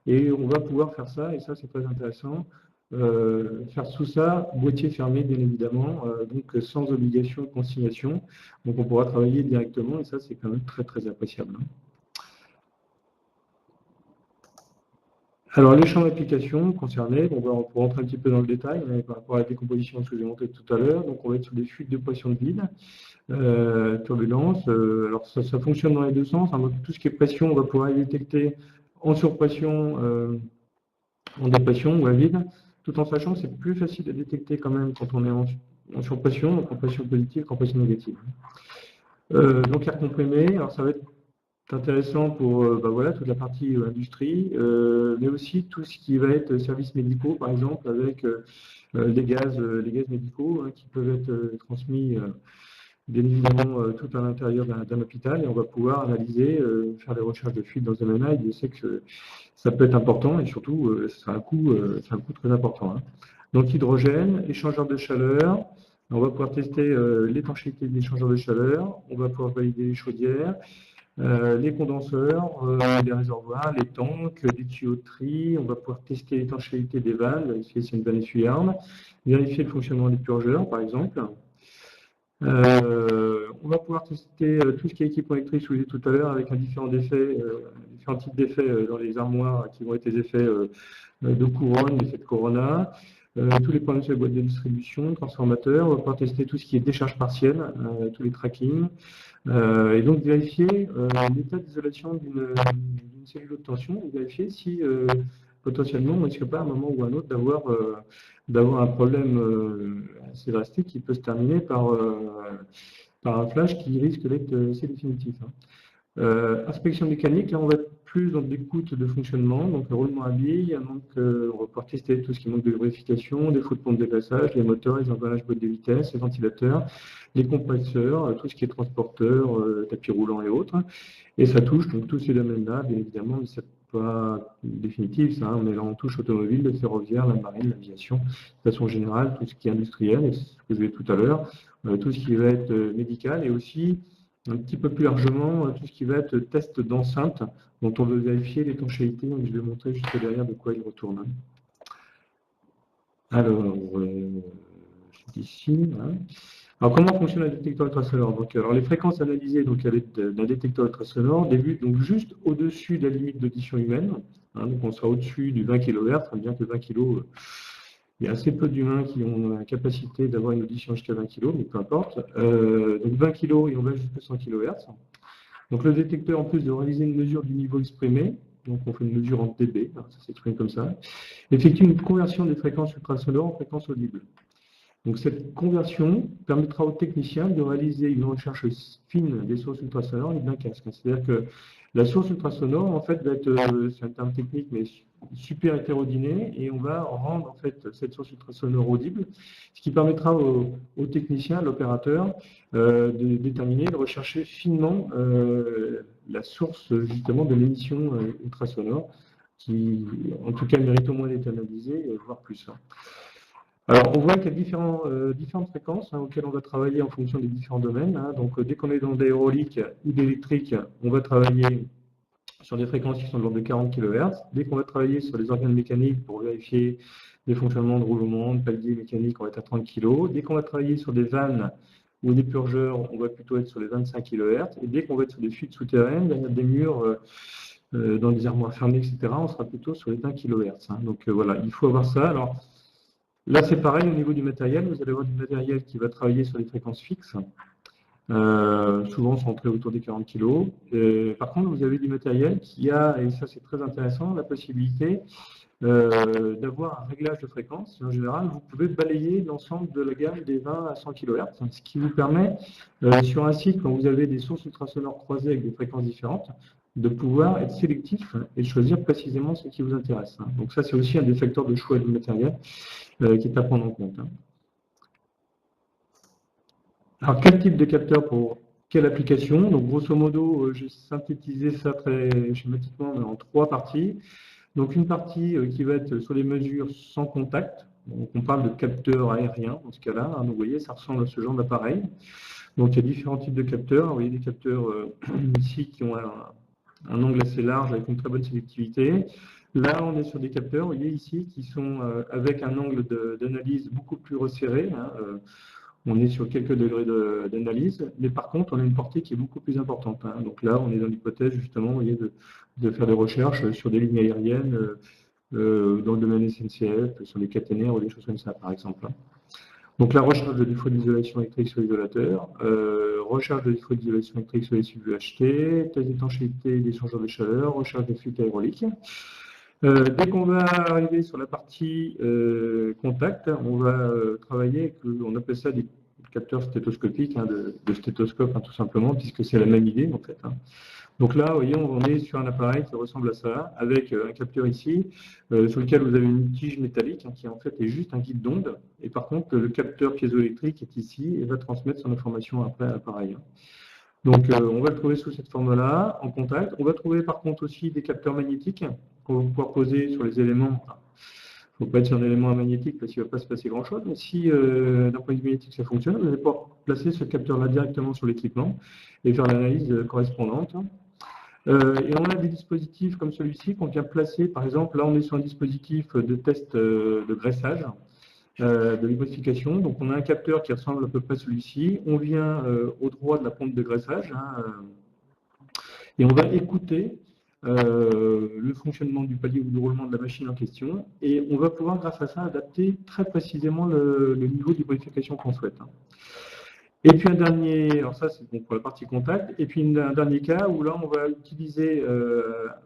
Et on va pouvoir faire ça, et ça c'est très intéressant, faire tout ça, boîtier fermé bien évidemment, donc sans obligation de consignation. Donc on pourra travailler directement, et ça c'est quand même très très appréciable. Alors, les champs d'application concernés, on va rentrer un petit peu dans le détail, mais par rapport à la décomposition, ce que j'ai montré tout à l'heure. Donc, on va être sur des fuites de pression de vide, turbulence. Alors, ça fonctionne dans les deux sens. Donc, tout ce qui est pression, on va pouvoir les détecter en surpression, en dépression ou à vide, tout en sachant que c'est plus facile à détecter quand même quand on est en surpression, donc en pression positive qu'en pression négative. Donc, air comprimé, alors ça va être intéressant pour voilà, toute la partie industrie, mais aussi tout ce qui va être services médicaux, par exemple, avec les gaz médicaux qui peuvent être transmis bien évidemment tout à l'intérieur d'un hôpital, et on va pouvoir analyser, faire des recherches de fuite dans ce domaine-là, et je sais que ça peut être important, et surtout, c'est un coût très important. Donc hydrogène, échangeur de chaleur, on va pouvoir tester l'étanchéité des échangeurs de chaleur, on va pouvoir valider les chaudières, les condenseurs, les réservoirs, les tanks, les tuyauteries. On va pouvoir tester l'étanchéité des vannes, vérifier si c'est une vanne essuie-arme, vérifier le fonctionnement des purgeurs, par exemple. On va pouvoir tester tout ce qui est équipement électrique, je vous l'ai dit tout à l'heure, avec différents types d'effets dans les armoires qui vont être des effets de couronne, l'effet de Corona. Tous les problèmes sur les boîtes de distribution, transformateurs. On va pouvoir tester tout ce qui est décharge partielle, tous les trackings. Et donc vérifier l'état d'isolation d'une cellule de tension, et vérifier si potentiellement on ne risque pas à un moment ou à un autre d'avoir un problème assez drastique qui peut se terminer par un flash qui risque d'être assez définitif. Inspection mécanique, là on va être plus dans l'écoute de fonctionnement, donc le roulement à billes, on va pouvoir tester tout ce qui manque de lubrification, des faux de pompe de dépassage, les moteurs, les emballages boîtes de vitesse, les ventilateurs, les compresseurs, tout ce qui est transporteur, tapis roulant et autres. Et ça touche donc tous ces domaines-là, bien évidemment, mais c'est pas définitif ça, mais là on touche automobile, le ferroviaire, la marine, l'aviation, de façon générale, tout ce qui est industriel, et c'est ce que je vais tout à l'heure, tout ce qui va être médical, et aussi un petit peu plus largement tout ce qui va être test d'enceinte, dont on veut vérifier l'étanchéité. Donc je vais montrer juste derrière de quoi il retourne. Alors, ici. Alors, comment fonctionne un détecteur ultrasonore? Alors, les fréquences analysées donc, avec d'un détecteur ultrasonore débutent donc juste au-dessus de la limite d'audition humaine. Donc, on sera au-dessus du 20 kHz, bien que 20 kg. Il y a assez peu d'humains qui ont la capacité d'avoir une audition jusqu'à 20 kg, mais peu importe. Donc 20 kg et on va jusqu'à 100 kHz. Donc le détecteur, en plus de réaliser une mesure du niveau exprimé, donc on fait une mesure en dB, ça s'exprime comme ça, effectue une conversion des fréquences ultrasonores en fréquences audibles. Donc cette conversion permettra aux techniciens de réaliser une recherche fine des sources ultrasonores et d'un casque. C'est-à-dire que la source ultrasonore, en fait, va être, c'est un terme technique, mais super hétérodynée, et on va rendre en fait cette source ultrasonore audible, ce qui permettra aux techniciens, à l'opérateur, de déterminer, de rechercher finement la source justement de l'émission ultrasonore, qui, en tout cas, mérite au moins d'être analysée, voire plus. Alors, on voit qu'il y a différentes fréquences auxquelles on va travailler en fonction des différents domaines. Donc, dès qu'on est dans l'aérolique ou d'électrique, on va travailler sur des fréquences qui sont de l'ordre de 40 kHz. Dès qu'on va travailler sur les organes mécaniques pour vérifier les fonctionnements de roulement, de paliers mécaniques, on va être à 30 kg. Dès qu'on va travailler sur des vannes ou des purgeurs, on va plutôt être sur les 25 kHz. Et dès qu'on va être sur des fuites souterraines, derrière des murs, dans des armoires fermées, etc., on sera plutôt sur les 20 kHz. Hein. Donc voilà, il faut avoir ça. Alors là, c'est pareil au niveau du matériel. Vous allez avoir du matériel qui va travailler sur les fréquences fixes. Souvent centré autour des 40 kg. Par contre, vous avez du matériel qui a, et ça c'est très intéressant, la possibilité d'avoir un réglage de fréquence. En général, vous pouvez balayer l'ensemble de la gamme des 20 à 100 kHz, ce qui vous permet, sur un site, quand vous avez des sources ultrasonores croisées avec des fréquences différentes, de pouvoir être sélectif et de choisir précisément ce qui vous intéresse. Donc ça, c'est aussi un des facteurs de choix du matériel qui est à prendre en compte. Alors, quel type de capteur pour quelle application? Donc, grosso modo, j'ai synthétisé ça très schématiquement mais en 3 parties. Donc, une partie qui va être sur les mesures sans contact. Donc, on parle de capteurs aériens dans ce cas-là. Hein, vous voyez, ça ressemble à ce genre d'appareil. Donc, il y a différents types de capteurs. Vous voyez des capteurs ici qui ont un angle assez large avec une très bonne sélectivité. Là, on est sur des capteurs, vous voyez ici, qui sont avec un angle d'analyse beaucoup plus resserré. Hein, on est sur quelques degrés d'analyse, mais par contre, on a une portée qui est beaucoup plus importante. Hein. Donc là, on est dans l'hypothèse, justement, vous voyez, de faire des recherches sur des lignes aériennes, dans le domaine SNCF, sur les caténaires ou des choses comme ça, par exemple. Donc la recherche de défauts d'isolation électrique sur l'isolateur, recherche de défauts d'isolation électrique sur les cibles UHT, test d'étanchéité des échangeurs de chaleur, recherche de fuite aérolique. Dès qu'on va arriver sur la partie contact, on va travailler avec, on appelle ça des capteurs stéthoscopiques, hein, de stéthoscope, hein, tout simplement, puisque c'est la même idée en fait. Hein. Donc là, vous voyez, on est sur un appareil qui ressemble à ça, avec un capteur ici, sur lequel vous avez une tige métallique, hein, qui en fait est juste un guide d'onde. Et par contre, le capteur piézoélectrique est ici et va transmettre son information après à l'appareil. Hein. Donc, on va le trouver sous cette forme-là, en contact. On va trouver par contre aussi des capteurs magnétiques qu'on va pouvoir poser sur les éléments. Il ne faut pas être sur un élément magnétique parce qu'il ne va pas se passer grand-chose. Mais si, d'un point de vue magnétique, ça fonctionne, vous allez pouvoir placer ce capteur-là directement sur l'équipement et faire l'analyse correspondante. Et on a des dispositifs comme celui-ci qu'on vient placer. Par exemple, là, on est sur un dispositif de test de graissage. De lubrification. Donc on a un capteur qui ressemble à peu près à celui-ci. On vient au droit de la pompe de graissage hein, et on va écouter le fonctionnement du palier ou du roulement de la machine en question et on va pouvoir grâce à ça adapter très précisément le niveau de lubrification qu'on souhaite. Hein. Et puis un dernier, alors ça c'est bon pour la partie contact, et puis un dernier cas où là on va utiliser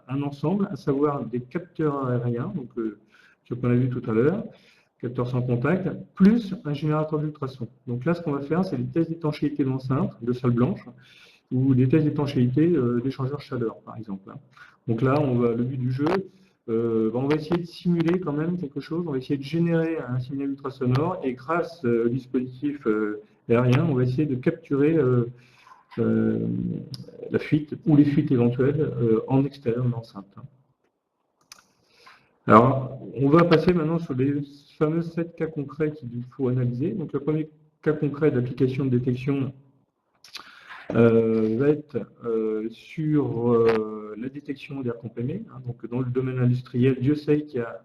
un ensemble, à savoir des capteurs aériens, donc ce qu'on a vu tout à l'heure, capteur sans contact, plus un générateur d'ultrasons. Donc là, ce qu'on va faire, c'est des tests d'étanchéité de l'enceinte, de salle blanche, ou des tests d'étanchéité d'échangeurs chaleur, par exemple. Donc là, le but du jeu, on va essayer de simuler quand même quelque chose, on va essayer de générer un signal ultrasonore, et grâce au dispositif aérien, on va essayer de capturer la fuite, ou les fuites éventuelles, en extérieur de l'enceinte. Alors, on va passer maintenant sur les fameux 7 cas concrets qu'il faut analyser. Donc, le premier cas concret d'application de détection va être sur la détection d'air comprimé. Hein, donc, dans le domaine industriel, Dieu sait qu'il y a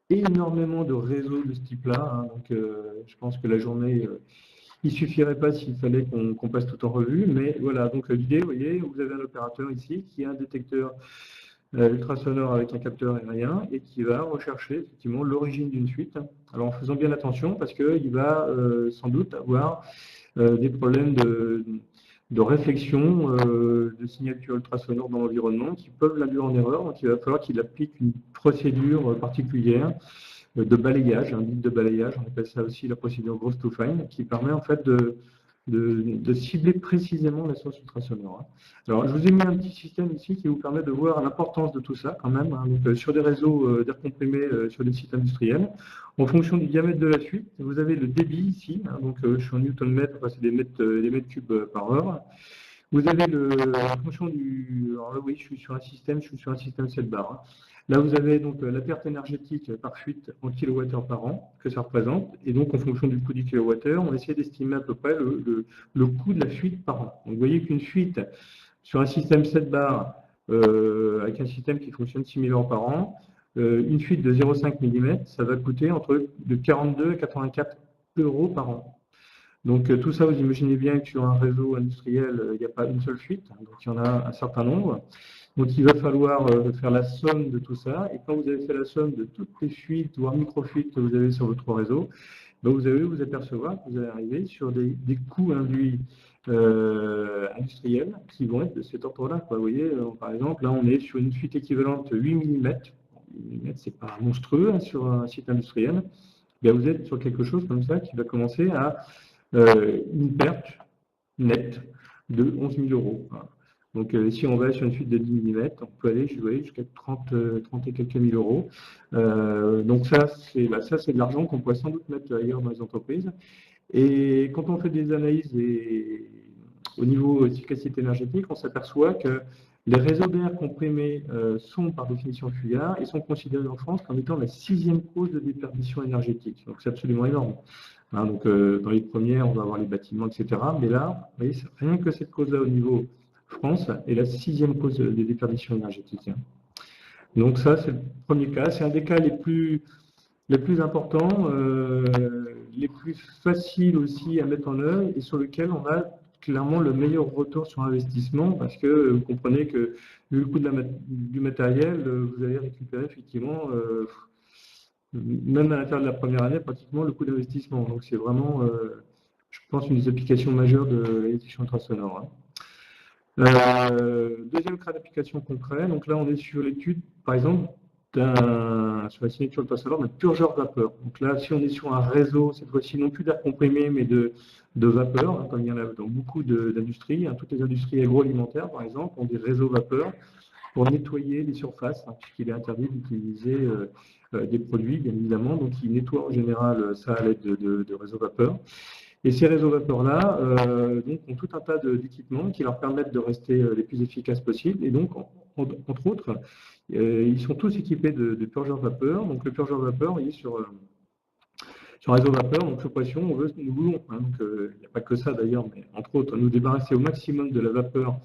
énormément de réseaux de ce type-là. Hein, donc, je pense que la journée, il ne suffirait pas s'il fallait qu'on passe tout en revue. Mais voilà, donc l'idée, vous voyez, vous avez un opérateur ici qui a un détecteur ultrasonore avec un capteur aérien et qui va rechercher effectivement l'origine d'une fuite. Alors en faisant bien attention parce qu'il va sans doute avoir des problèmes de réflexion de signature ultrasonore dans l'environnement qui peuvent l'induire en erreur. Donc il va falloir qu'il applique une procédure particulière de balayage, un guide de balayage, on appelle ça aussi la procédure Gross to Fine, qui permet en fait de cibler précisément la source ultrasonore. Hein. Alors, je vous ai mis un petit système ici qui vous permet de voir l'importance de tout ça quand même. Hein. Donc, sur des réseaux d'air comprimé, sur des sites industriels, en fonction du diamètre de la fuite, vous avez le débit ici. Hein. Donc, je suis en newton-mètre, enfin, c'est des mètres cubes par heure. Vous avez en fonction du... Alors là, oui, je suis sur un système 7 bar. Hein. Là, vous avez donc la perte énergétique par fuite en kWh par an que ça représente. Et donc, en fonction du coût du kWh, on essaie d'estimer à peu près le coût de la fuite par an. Donc, vous voyez qu'une fuite sur un système 7 bar avec un système qui fonctionne 6000 heures par an, une fuite de 0,5 mm, ça va coûter entre de 42 et 84 € par an. Donc tout ça, vous imaginez bien que sur un réseau industriel, il n'y a pas une seule fuite, donc il y en a un certain nombre. Donc il va falloir faire la somme de tout ça, et quand vous avez fait la somme de toutes les fuites, voire micro-fuites que vous avez sur votre réseau, ben vous allez vous apercevoir que vous allez arriver sur des coûts induits industriels qui vont être de cet ordre-là. Vous voyez, par exemple, là on est sur une fuite équivalente 8 mm. 8 mm, c'est pas monstrueux hein, sur un site industriel. Ben, vous êtes sur quelque chose comme ça qui va commencer à une perte nette de 11 000 euros. Donc, si on va sur une fuite de 10 mm, on peut aller jusqu'à 30 et quelques mille euros. Donc, ça, c'est de l'argent qu'on pourrait sans doute mettre ailleurs dans les entreprises. Et quand on fait des analyses au niveau efficacité énergétique, on s'aperçoit que les réseaux d'air comprimés sont par définition fuyards et sont considérés en France comme étant la 6e cause de déperdition énergétique. Donc, c'est absolument énorme. Hein, donc, dans les premières, on va avoir les bâtiments, etc. Mais là, vous voyez, rien que cette cause-là au niveau France est la 6e cause de déperdition énergétique. Hein. Donc ça, c'est le premier cas. C'est un des cas les plus importants, les plus faciles aussi à mettre en œuvre et sur lequel on a clairement le meilleur retour sur investissement parce que vous comprenez que vu le coût du matériel, vous allez récupérer effectivement même à l'intérieur de la première année, pratiquement le coût d'investissement. Donc, c'est vraiment, je pense, une des applications majeures de l'électricité ultrasonore. Hein. Deuxième cas d'application concret. Donc là, on est sur l'étude, par exemple, sur la signature ultrasonore d'un purgeur vapeur. Donc là, si on est sur un réseau, cette fois-ci, non plus d'air comprimé, mais de vapeur, hein, comme il y en a dans beaucoup d'industries. Hein, toutes les industries agroalimentaires, par exemple, ont des réseaux vapeur pour nettoyer les surfaces, hein, puisqu'il est interdit d'utiliser des produits, bien évidemment. Donc, ils nettoient en général ça à l'aide de réseaux vapeur. Et ces réseaux vapeurs-là ont tout un tas d'équipements qui leur permettent de rester les plus efficaces possibles. Et donc, entre autres, ils sont tous équipés de purgeurs vapeur. Donc, le purgeur vapeur, il est sur un réseau vapeur, donc sous pression, nous voulons. Hein, donc, il n'y a pas que ça d'ailleurs, mais entre autres, nous débarrasser au maximum de la vapeur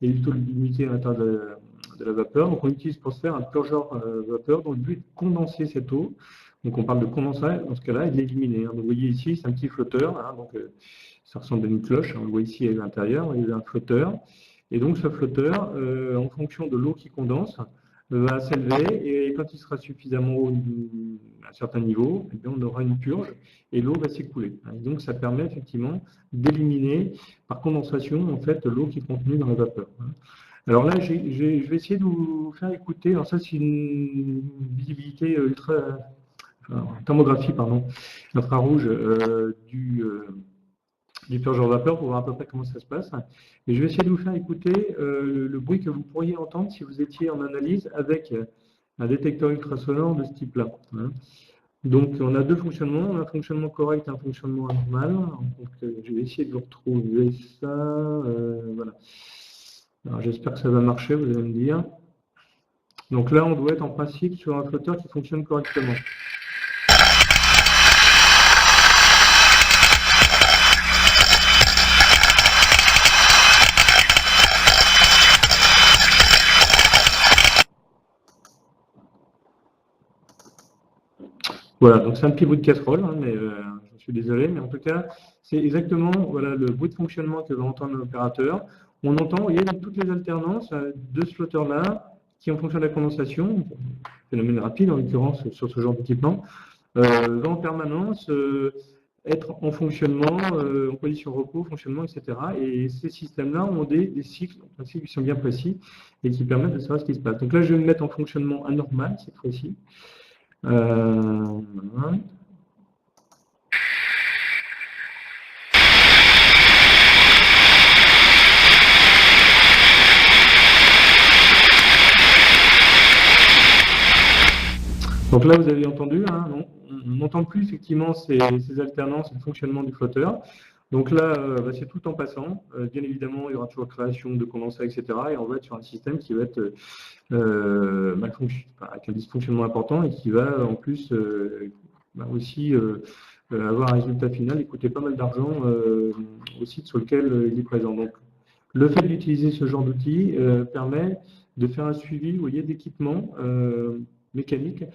et du taux d'humidité à l'intérieur de la vapeur. Donc, on utilise pour ce faire un purgeur vapeur dont le but est de condenser cette eau. Donc, on parle de condensat dans ce cas-là et de l'éliminer. Hein. Donc, vous voyez ici, c'est un petit flotteur. Hein, donc, ça ressemble à une cloche. Hein, on le voit ici à l'intérieur. Il y a un flotteur. Et donc, ce flotteur, en fonction de l'eau qui condense, va s'élever et quand il sera suffisamment haut à un certain niveau, eh bien, on aura une purge et l'eau va s'écouler. Et donc, ça permet effectivement d'éliminer par condensation en fait l'eau qui est contenue dans la vapeur. Alors là, je vais essayer de vous faire écouter. Alors ça, c'est une visibilité thermographie, infrarouge du purgeur vapeur pour voir à peu près comment ça se passe. Et je vais essayer de vous faire écouter le bruit que vous pourriez entendre si vous étiez en analyse avec un détecteur ultrasonore de ce type-là. Hein. Donc, on a deux fonctionnements, un fonctionnement correct et un fonctionnement anormal. Donc, je vais essayer de vous retrouver ça. Voilà. Alors, j'espère que ça va marcher, vous allez me dire. Donc là, on doit être en principe sur un flotteur qui fonctionne correctement. Voilà, donc c'est un petit bout de casserole, hein, mais je suis désolé, mais en tout cas, c'est exactement voilà, le bruit de fonctionnement que va entendre l'opérateur. On entend, vous voyez, toutes les alternances de ce flotteur-là, qui en fonction de la condensation, phénomène rapide en l'occurrence sur ce genre d'équipement, va en permanence être en fonctionnement, en position repos, fonctionnement, etc. Et ces systèmes-là ont des cycles qui sont bien précis et qui permettent de savoir ce qui se passe. Donc là, je vais me mettre en fonctionnement anormal cette fois-ci. Donc là, vous avez entendu, hein, on n'entend plus effectivement ces alternances, le fonctionnement du flotteur. Donc là, c'est tout en passant. Bien évidemment, il y aura toujours création de condensat, etc. Et on va être sur un système qui va être avec un dysfonctionnement important et qui va en plus aussi avoir un résultat final et coûter pas mal d'argent au site sur lequel il est présent. Donc, le fait d'utiliser ce genre d'outil permet de faire un suivi, vous voyez, d'équipements mécaniques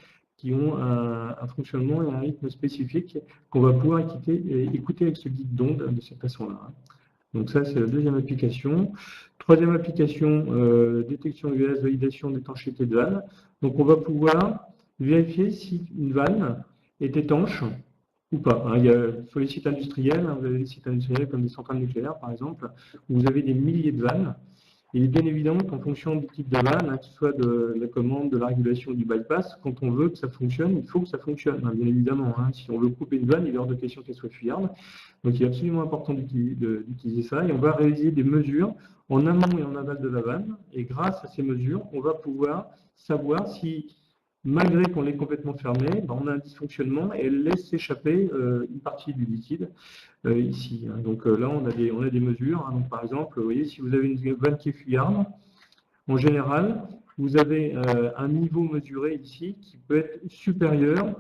qui ont un fonctionnement et un rythme spécifique qu'on va pouvoir écouter avec ce guide d'onde de cette façon-là. Donc ça, c'est la deuxième application. Troisième application, détection UAS, validation d'étanchéité de vanne. Donc on va pouvoir vérifier si une vanne est étanche ou pas. Il y a, sur les sites industriels, vous avez des sites industriels comme des centrales nucléaires par exemple, où vous avez des milliers de vannes. Et bien évidemment qu'en fonction du type de vanne, qu'il soit de la commande, de la régulation du bypass, quand on veut que ça fonctionne, il faut que ça fonctionne, bien évidemment. Si on veut couper une vanne, il est hors de question qu'elle soit fuyarde. Donc il est absolument important d'utiliser ça. Et on va réaliser des mesures en amont et en aval de la vanne. Et grâce à ces mesures, on va pouvoir savoir si, malgré qu'on l'ait complètement fermée, on a un dysfonctionnement et elle laisse s'échapper une partie du liquide. Ici. Donc là, on a des mesures. Donc, par exemple, vous voyez, si vous avez une vanne qui est fuyarde, en général, vous avez un niveau mesuré ici qui peut être supérieur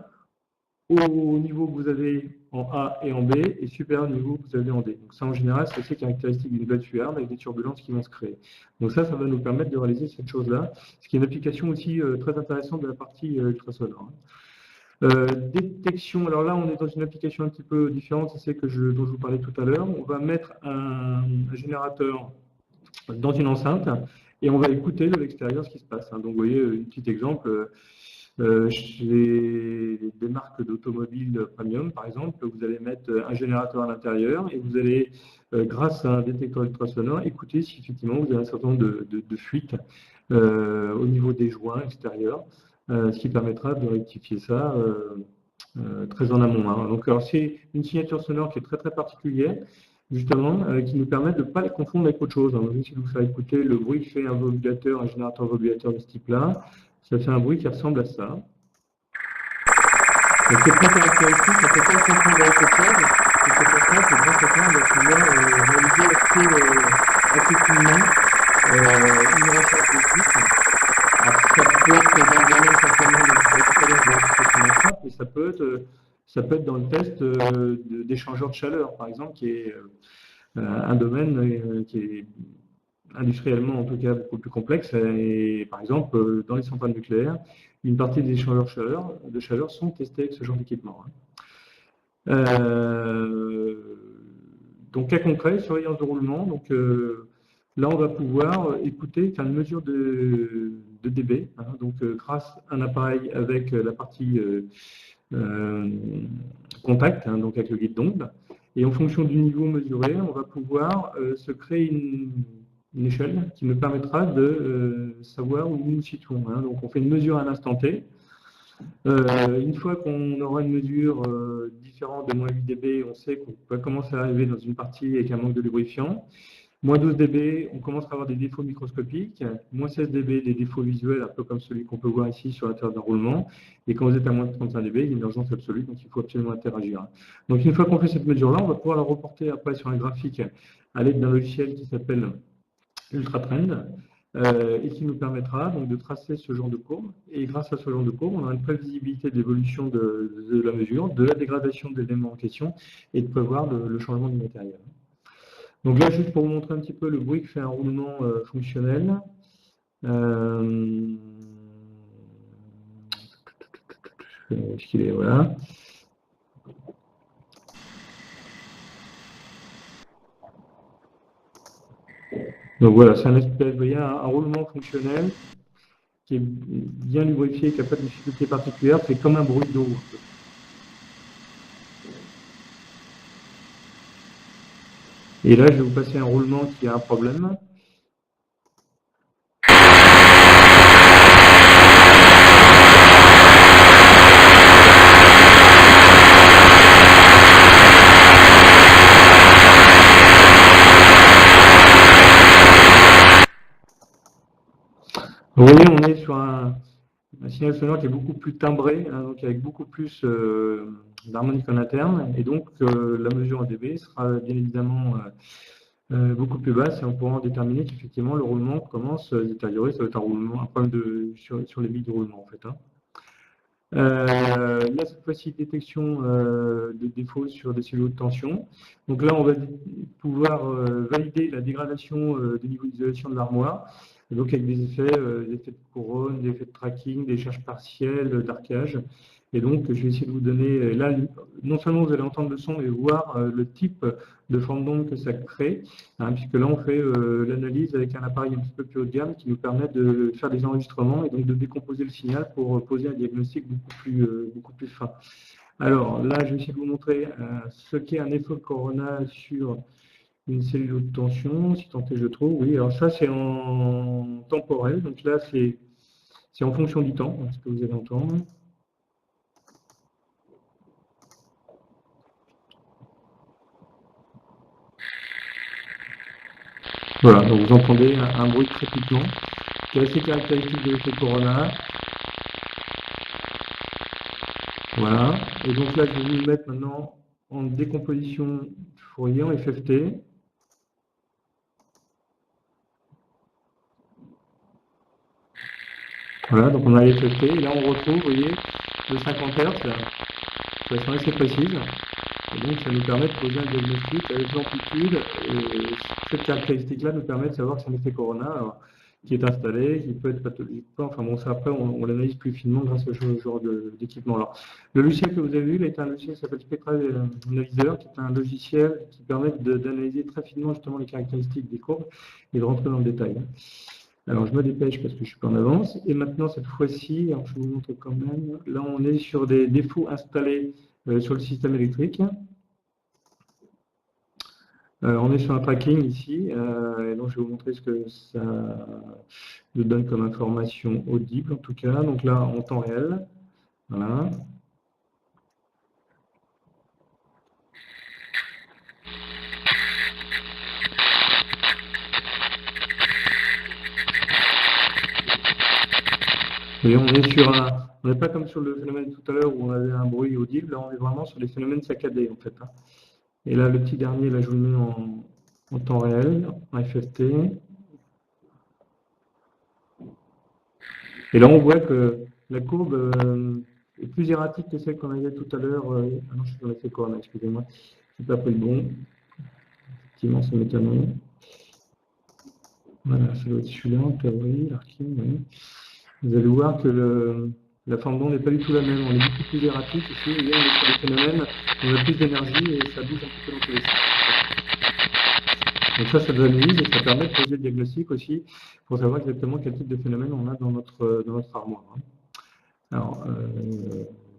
au niveau que vous avez en A et en B et supérieur au niveau que vous avez en D. Donc ça, en général, c'est assez caractéristique d'une vanne fuyarde avec des turbulences qui vont se créer. Donc ça va nous permettre de réaliser cette chose-là, ce qui est une application aussi très intéressante de la partie ultrasonore. Détection, alors là on est dans une application un petit peu différente, c'est celle dont je vous parlais tout à l'heure. On va mettre un générateur dans une enceinte et on va écouter de l'extérieur ce qui se passe. Donc vous voyez, un petit exemple, chez des marques d'automobiles premium par exemple, vous allez mettre un générateur à l'intérieur et vous allez, grâce à un détecteur ultrasonore, écouter si effectivement vous avez un certain nombre de fuites au niveau des joints extérieurs. Ce qui permettra de rectifier ça très en amont. Donc, c'est une signature sonore qui est très très particulière, justement, qui nous permet de ne pas les confondre avec autre chose. Je vais essayer de vous faire écouter le bruit que fait un modulateur, un générateur modulateur de ce type-là. Ça fait un bruit qui ressemble à ça. Donc, c'est très caractéristique, on ne peut pas le confondre avec autre chose. Et c'est pour ça que grâce à ça, on va pouvoir réaliser assez finement une recherche de fuite. Alors, ça peut être dans le domaine certainement de l'application, mais ça peut être dans le test d'échangeur de chaleur, par exemple, qui est un domaine qui est industriellement en tout cas beaucoup plus complexe. Et par exemple, dans les centrales nucléaires, une partie des échangeurs de chaleur sont testés avec ce genre d'équipement. Donc, cas concret, surveillance de roulement. Donc, là, on va pouvoir écouter, faire une mesure de dB, donc grâce à un appareil avec la partie contact, donc avec le guide d'onde. Et en fonction du niveau mesuré, on va pouvoir se créer une échelle qui nous permettra de savoir où nous nous situons. Donc on fait une mesure à l'instant T. Une fois qu'on aura une mesure différente de moins 8 dB, on sait qu'on va commencer à arriver dans une partie avec un manque de lubrifiant. Moins 12 dB, on commence à avoir des défauts microscopiques. Moins 16 dB, des défauts visuels, un peu comme celui qu'on peut voir ici sur l'intérieur d'un roulement. Et quand vous êtes à moins de 35 dB, il y a une urgence absolue, donc il faut absolument interagir. Donc une fois qu'on fait cette mesure-là, on va pouvoir la reporter après sur un graphique à l'aide d'un logiciel qui s'appelle UltraTrend et qui nous permettra donc de tracer ce genre de courbe. Et grâce à ce genre de courbe, on aura une prévisibilité de l'évolution de la mesure, de la dégradation de l'élément en question et de prévoir le changement du matériel. Donc là, juste pour vous montrer un petit peu le bruit que fait un roulement fonctionnel. Est-ce qu'il est, voilà. Donc voilà, c'est un espèce, vous voyez, un roulement fonctionnel qui est bien lubrifié, qui n'a pas de difficulté particulière, c'est comme un bruit d'eau. Et là, je vais vous passer un roulement qui a un problème. Vous voyez, on est sur un signal sonore qui est beaucoup plus timbré, donc avec beaucoup plus d'harmonique en interne, et donc la mesure en dB sera bien évidemment beaucoup plus basse, et on pourra en déterminer qu'effectivement le roulement commence à se détériorer. Ça va être un problème sur les billes du roulement en fait. Là, cette fois-ci, détection de défauts sur des cellules de tension. Donc là, on va pouvoir valider la dégradation des niveaux d'isolation de l'armoire, donc avec des effets de couronne, des effets de tracking, des charges partielles, d'arcage. Et donc, je vais essayer de vous donner, là, non seulement vous allez entendre le son, mais voir le type de forme d'onde que ça crée, hein, puisque là, on fait l'analyse avec un appareil un petit peu plus haut de gamme qui nous permet de faire des enregistrements et donc de décomposer le signal pour poser un diagnostic beaucoup plus fin. Alors là, je vais essayer de vous montrer ce qu'est un effet Corona sur une cellule haute tension, si tant est que je trouve. Oui, alors ça, c'est en temporel. Donc là, c'est en fonction du temps, ce que vous allez entendre. Voilà, donc vous entendez un bruit de crépitement qui est assez caractéristique de l'effet Corona. Voilà, et donc là je vais vous mettre maintenant en décomposition Fourier en FFT. Voilà, donc on a FFT, et là on retrouve, vous voyez, le 50 Hz, de façon assez précise. Et donc ça nous permet de poser un diagnostic avec l'amplitude, et cette caractéristique-là nous permet de savoir que c'est un effet Corona, alors, qui est installé, qui peut être pathologique, enfin bon, ça après on l'analyse plus finement grâce à ce genre d'équipement. Alors, le logiciel que vous avez vu, est un logiciel qui s'appelle Spectral Analyzer, qui est un logiciel qui permet d'analyser très finement justement les caractéristiques des courbes et de rentrer dans le détail. Alors, je me dépêche parce que je suis pas en avance. Et maintenant, cette fois-ci, je vous montre quand même, là on est sur des défauts installés sur le système électrique. On est sur un tracking ici, et donc je vais vous montrer ce que ça nous donne comme information audible en tout cas. Donc là, en temps réel, voilà. Et on est sur on n'est pas comme sur le phénomène tout à l'heure où on avait un bruit audible, là on est vraiment sur les phénomènes saccadés en fait. Et là, le petit dernier, là je vous le mets en temps réel, en FFT. Et là, on voit que la courbe est plus erratique que celle qu'on avait tout à l'heure. Ah non, je suis dans l'effet Corona, excusez-moi. Je n'ai pas pris le bon. Effectivement, ça m'étonne. Voilà, ça doit être celui-là, en théorie, l'Arkin, oui. Vous allez voir que la forme d'onde n'est pas du tout la même. On est beaucoup plus erratique ici. Et là, on est sur des phénomènes, on a plus d'énergie et ça bouge un petit peu dans tous les sens. Donc ça nous analyse et ça permet de poser le diagnostic aussi pour savoir exactement quel type de phénomène on a dans notre armoire. Alors,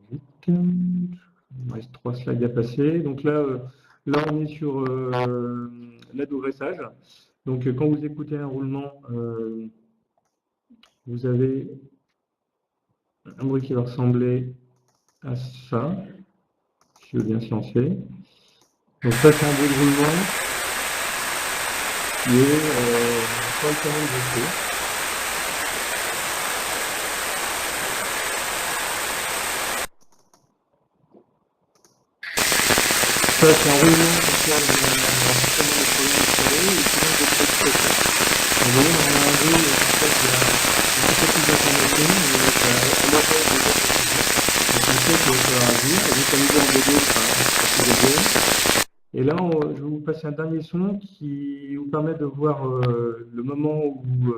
vite, il me reste 3 slides à passer. Donc là on est sur l'aide au graissage. Donc quand vous écoutez un roulement, vous avez un bruit qui va ressembler à ça, si je veux bien silencer. Donc ça, c'est un bruit de roulement qui est correctement graissé. Ça, c'est un roulement sur le système de problème installé et qui manque de précision. Vous voyez, on a un bruit qui fait un petit peu plus d'informations, mais à la fois des autres. Donc on sait que ça va agir, et donc à niveau en BD, ça plus élevé. Et là, je vais vous passer un dernier son qui vous permet de voir le moment où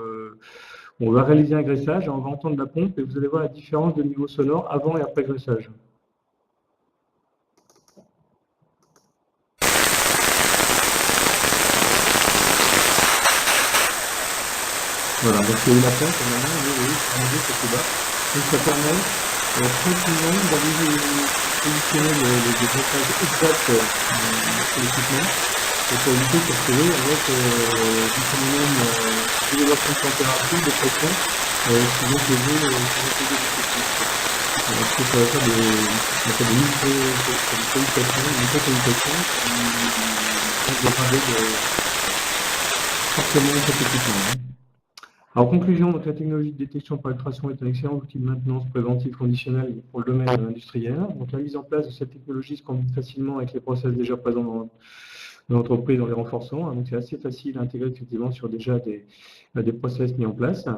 on va réaliser un graissage, on va entendre la pompe et vous allez voir la différence de niveau sonore avant et après graissage. Voilà, donc il y a eu la pompe, maintenant, oui, c'est un peu plus bas. Donc ça permet tranquillement d'aller positionner les graissages exacts sur l'équipement et pour éviter de se retrouver avec du phénomène d'élévation de température, de pression, qui vont poser des soucis. Parce que ça va faire des micro-communications qui vont dégrader fortement cet équipement. Alors, en conclusion, donc, la technologie de détection par ultrasons est un excellent outil de maintenance préventive conditionnelle pour le domaine industriel. Donc, la mise en place de cette technologie se combine facilement avec les process déjà présents dans l'entreprise en les renforçant. Donc, c'est assez facile à intégrer effectivement sur déjà des process mis en place.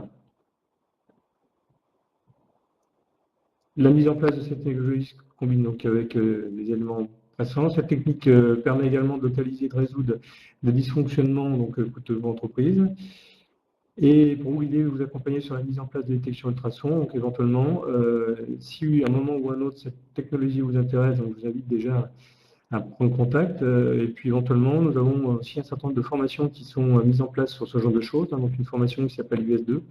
La mise en place de cette technologie se combine donc avec les éléments précédents. Cette technique permet également de localiser et de résoudre des dysfonctionnements coûteux pour l'entreprise. Et pour vous guider, vous accompagner sur la mise en place de détection ultrasons. Donc éventuellement, si à un moment ou à un autre cette technologie vous intéresse, donc je vous invite déjà à prendre contact. Et puis éventuellement, nous avons aussi un certain nombre de formations qui sont mises en place sur ce genre de choses. Donc une formation qui s'appelle US2,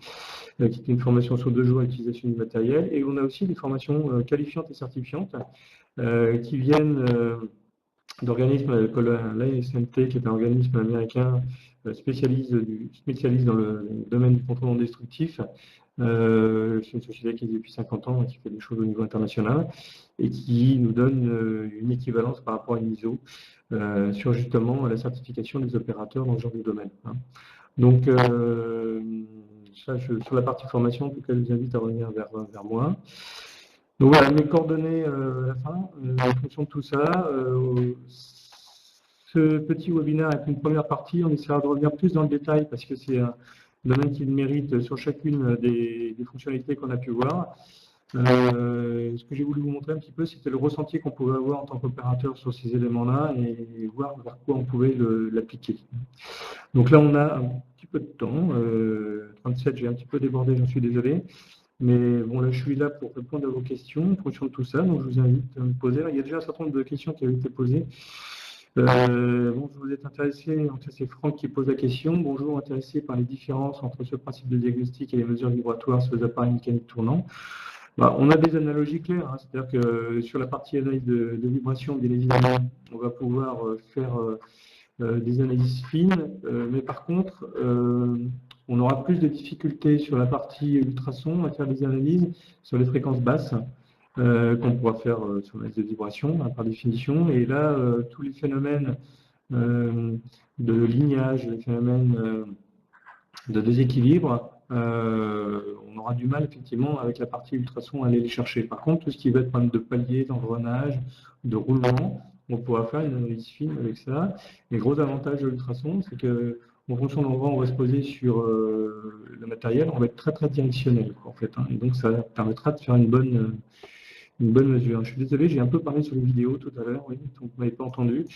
qui est une formation sur 2 jours à l'utilisation du matériel. Et on a aussi des formations qualifiantes et certifiantes qui viennent d'organismes comme l'ASMT, qui est un organisme américain spécialiste dans le domaine du contrôle non destructif. C'est une société qui existe depuis 50 ans et qui fait des choses au niveau international et qui nous donne une équivalence par rapport à une ISO sur justement la certification des opérateurs dans ce genre de domaine. Donc, sur la partie formation, en tout cas, je vous invite à revenir vers moi. Donc voilà, mes coordonnées à la fin, en fonction de tout ça. Ce petit webinaire est une première partie, on essaiera de revenir plus dans le détail parce que c'est un domaine qui le mérite sur chacune des fonctionnalités qu'on a pu voir. Ce que j'ai voulu vous montrer un petit peu, c'était le ressenti qu'on pouvait avoir en tant qu'opérateur sur ces éléments-là et voir vers quoi on pouvait l'appliquer. Donc là, on a un petit peu de temps. 37, j'ai un petit peu débordé, j'en suis désolé. Mais bon, là, je suis là pour répondre à vos questions en fonction de tout ça. Donc, je vous invite à me poser. Il y a déjà un certain nombre de questions qui avaient été posées. Bon, vous êtes intéressé, en fait, c'est Franck qui pose la question. Bonjour, intéressé par les différences entre ce principe de diagnostic et les mesures vibratoires sur les appareils mécaniques tournants. Bah, on a des analogies claires, hein. C'est-à-dire que sur la partie analyse de vibration, bien évidemment, on va pouvoir faire des analyses fines, mais par contre, on aura plus de difficultés sur la partie ultrason à faire des analyses sur les fréquences basses qu'on pourra faire sur l'analyse de vibration par définition. Et là, tous les phénomènes de lignage, les phénomènes de déséquilibre, on aura du mal effectivement avec la partie ultrason à aller les chercher. Par contre, tout ce qui va être problème de palier, d'engrenage, de roulement, on pourra faire une analyse fine avec ça. Les gros avantages de l'ultrason, c'est que en fonction de l'endroit où on va se poser sur le matériel, on va être très très directionnel en fait, hein. Et donc ça permettra de faire une bonne mesure. Je suis désolé, j'ai un peu parlé sur les vidéos tout à l'heure, oui, donc vous ne m'avez pas entendu.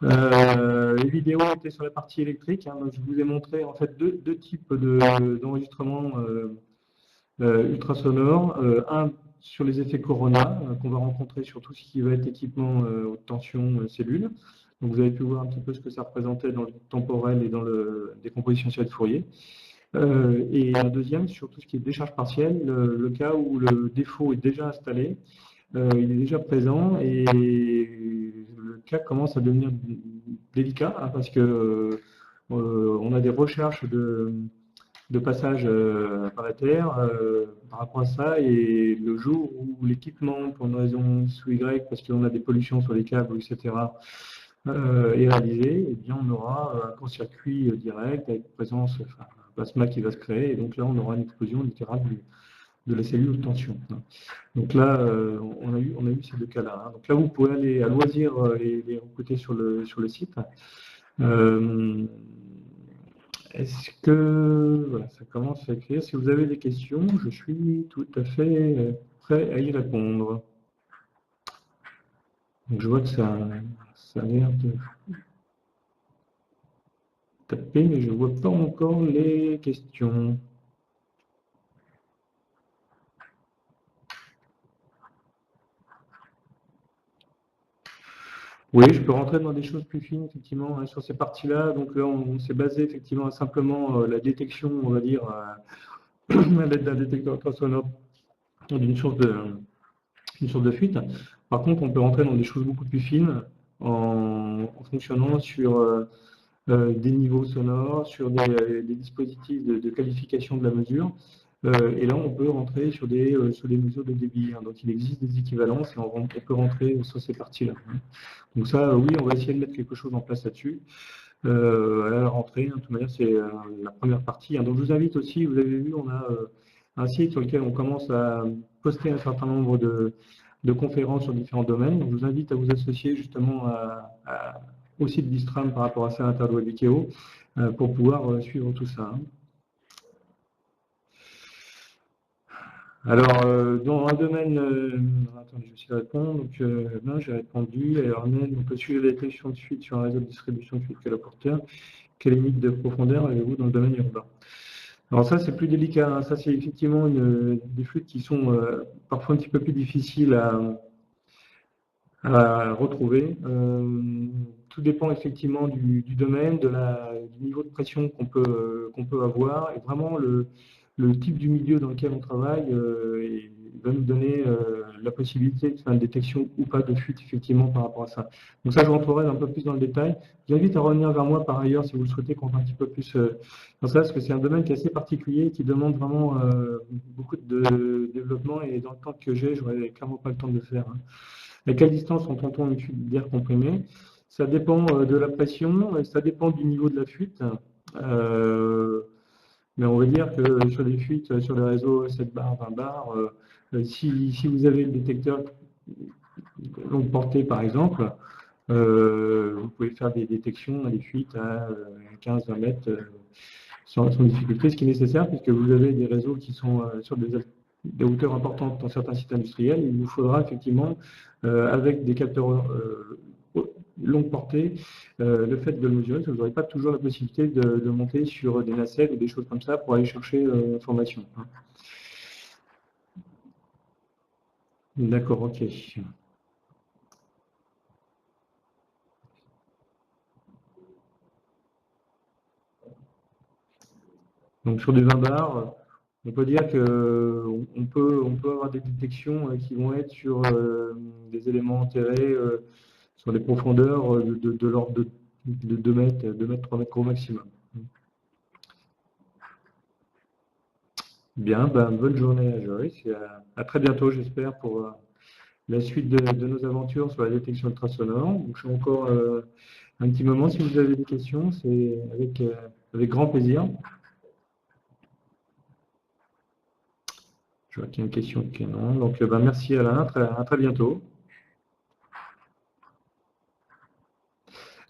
Les vidéos étaient sur la partie électrique, hein, donc je vous ai montré en fait deux types d'enregistrements ultrasonores. Un sur les effets Corona qu'on va rencontrer sur tout ce qui va être équipement haute tension cellules. Donc vous avez pu voir un petit peu ce que ça représentait dans le temporel et dans le décomposition de Fourier. Et un deuxième sur tout ce qui est décharge partielle, le cas où le défaut est déjà installé, il est déjà présent et le cas commence à devenir délicat, hein, parce que on a des recherches de passage par la Terre par rapport à ça, et le jour où l'équipement, pour une raison X ou Y, parce qu'on a des pollutions sur les câbles, etc., est réalisé, eh bien on aura un court-circuit direct avec présence, enfin, un plasma qui va se créer, et donc là on aura une explosion littérale de la cellule de tension. Donc là, on a eu ces deux cas-là, hein. Donc là, vous pouvez aller à loisir les recruter sur le site. Est-ce que voilà, ça commence à écrire? Si vous avez des questions, je suis tout à fait prêt à y répondre. Donc je vois que ça a l'air de taper, mais je ne vois pas encore les questions. Oui, je peux rentrer dans des choses plus fines, effectivement, hein, sur ces parties-là. Donc là, on s'est basé effectivement à simplement la détection, on va dire, à l'aide d'un détecteur ultrasonore d'une source de fuite. Par contre, on peut rentrer dans des choses beaucoup plus fines en fonctionnant sur des niveaux sonores, sur des dispositifs de qualification de la mesure. Et là, on peut rentrer sur des mesures de débit, hein. Donc, il existe des équivalences et on peut rentrer sur ces parties-là, hein. Donc ça, oui, on va essayer de mettre quelque chose en place là-dessus. À la rentrée, hein, de toute manière, c'est la première partie, hein. Donc, je vous invite aussi, vous avez vu, on a un site sur lequel on commence à poster un certain nombre de conférences sur différents domaines. Donc, je vous invite à vous associer justement au site d'Istram par rapport à ça, Interweb Wikio, pour pouvoir suivre tout ça, hein. Alors, dans un domaine, attendez, je vais essayer de répondre. Donc, non, j'ai répondu. Alors, donc, le sujet de la détection de fuite sur un réseau de distribution de fuite que la porteur, quelle limite de profondeur avez-vous dans le domaine urbain? Alors ça, c'est plus délicat, hein. Ça, c'est effectivement des fuites qui sont parfois un petit peu plus difficiles à retrouver. Tout dépend effectivement du domaine, du niveau de pression qu'on peut avoir, et vraiment le type du milieu dans lequel on travaille il va nous donner la possibilité de faire une détection ou pas de fuite effectivement par rapport à ça. Donc ça, je rentrerai un peu plus dans le détail. J'invite à revenir vers moi par ailleurs si vous le souhaitez, qu'on va un petit peu plus dans ça, parce que c'est un domaine qui est assez particulier, qui demande vraiment beaucoup de développement, et dans le temps que j'ai, j'aurais clairement pas le temps de le faire, hein. À quelle distance entend-on une fuite d'air comprimé? Ça dépend de la pression, ça dépend du niveau de la fuite. Euh, mais on va dire que sur les fuites, sur les réseaux 7 bars, 20 bars, si vous avez le détecteur longue portée par exemple, vous pouvez faire des détections des fuites à 15-20 mètres sans difficulté, ce qui est nécessaire puisque vous avez des réseaux qui sont sur des hauteurs importantes dans certains sites industriels. Il vous faudra effectivement, avec des capteurs longue portée, le fait de le mesurer, parce que vous n'aurez pas toujours la possibilité de monter sur des nacelles ou des choses comme ça pour aller chercher l'information. D'accord, ok. Donc sur des 20 bars, on peut dire qu'on peut avoir des détections qui vont être sur des éléments enterrés sur des profondeurs de l'ordre de 2 mètres, 2 mètres, 3 mètres au maximum. Bien, ben, bonne journée à Joyce et à très bientôt, j'espère, pour la suite de nos aventures sur la détection ultrasonore. Donc, je suis encore un petit moment. Si vous avez des questions, c'est avec grand plaisir. Je vois qu'il y a une question qui est non. Donc, ben, merci Alain, à très bientôt.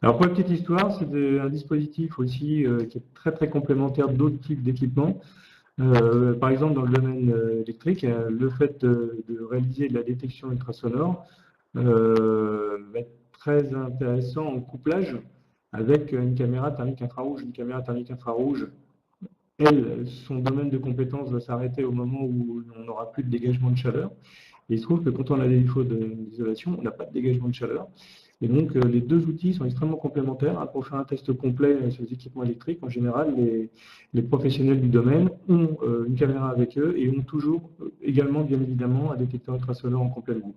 Alors, pour une petite histoire, c'est un dispositif aussi qui est très très complémentaire d'autres types d'équipements. Par exemple, dans le domaine électrique, le fait de réaliser de la détection ultrasonore va être très intéressant en couplage avec une caméra thermique infrarouge. Une caméra thermique infrarouge, elle, son domaine de compétence va s'arrêter au moment où on n'aura plus de dégagement de chaleur. Et il se trouve que quand on a des défauts d'isolation, on n'a pas de dégagement de chaleur. Et donc, les deux outils sont extrêmement complémentaires. Pour faire un test complet sur les équipements électriques, en général, les professionnels du domaine ont une caméra avec eux et ont toujours également, bien évidemment, un détecteur ultrasonore en complément.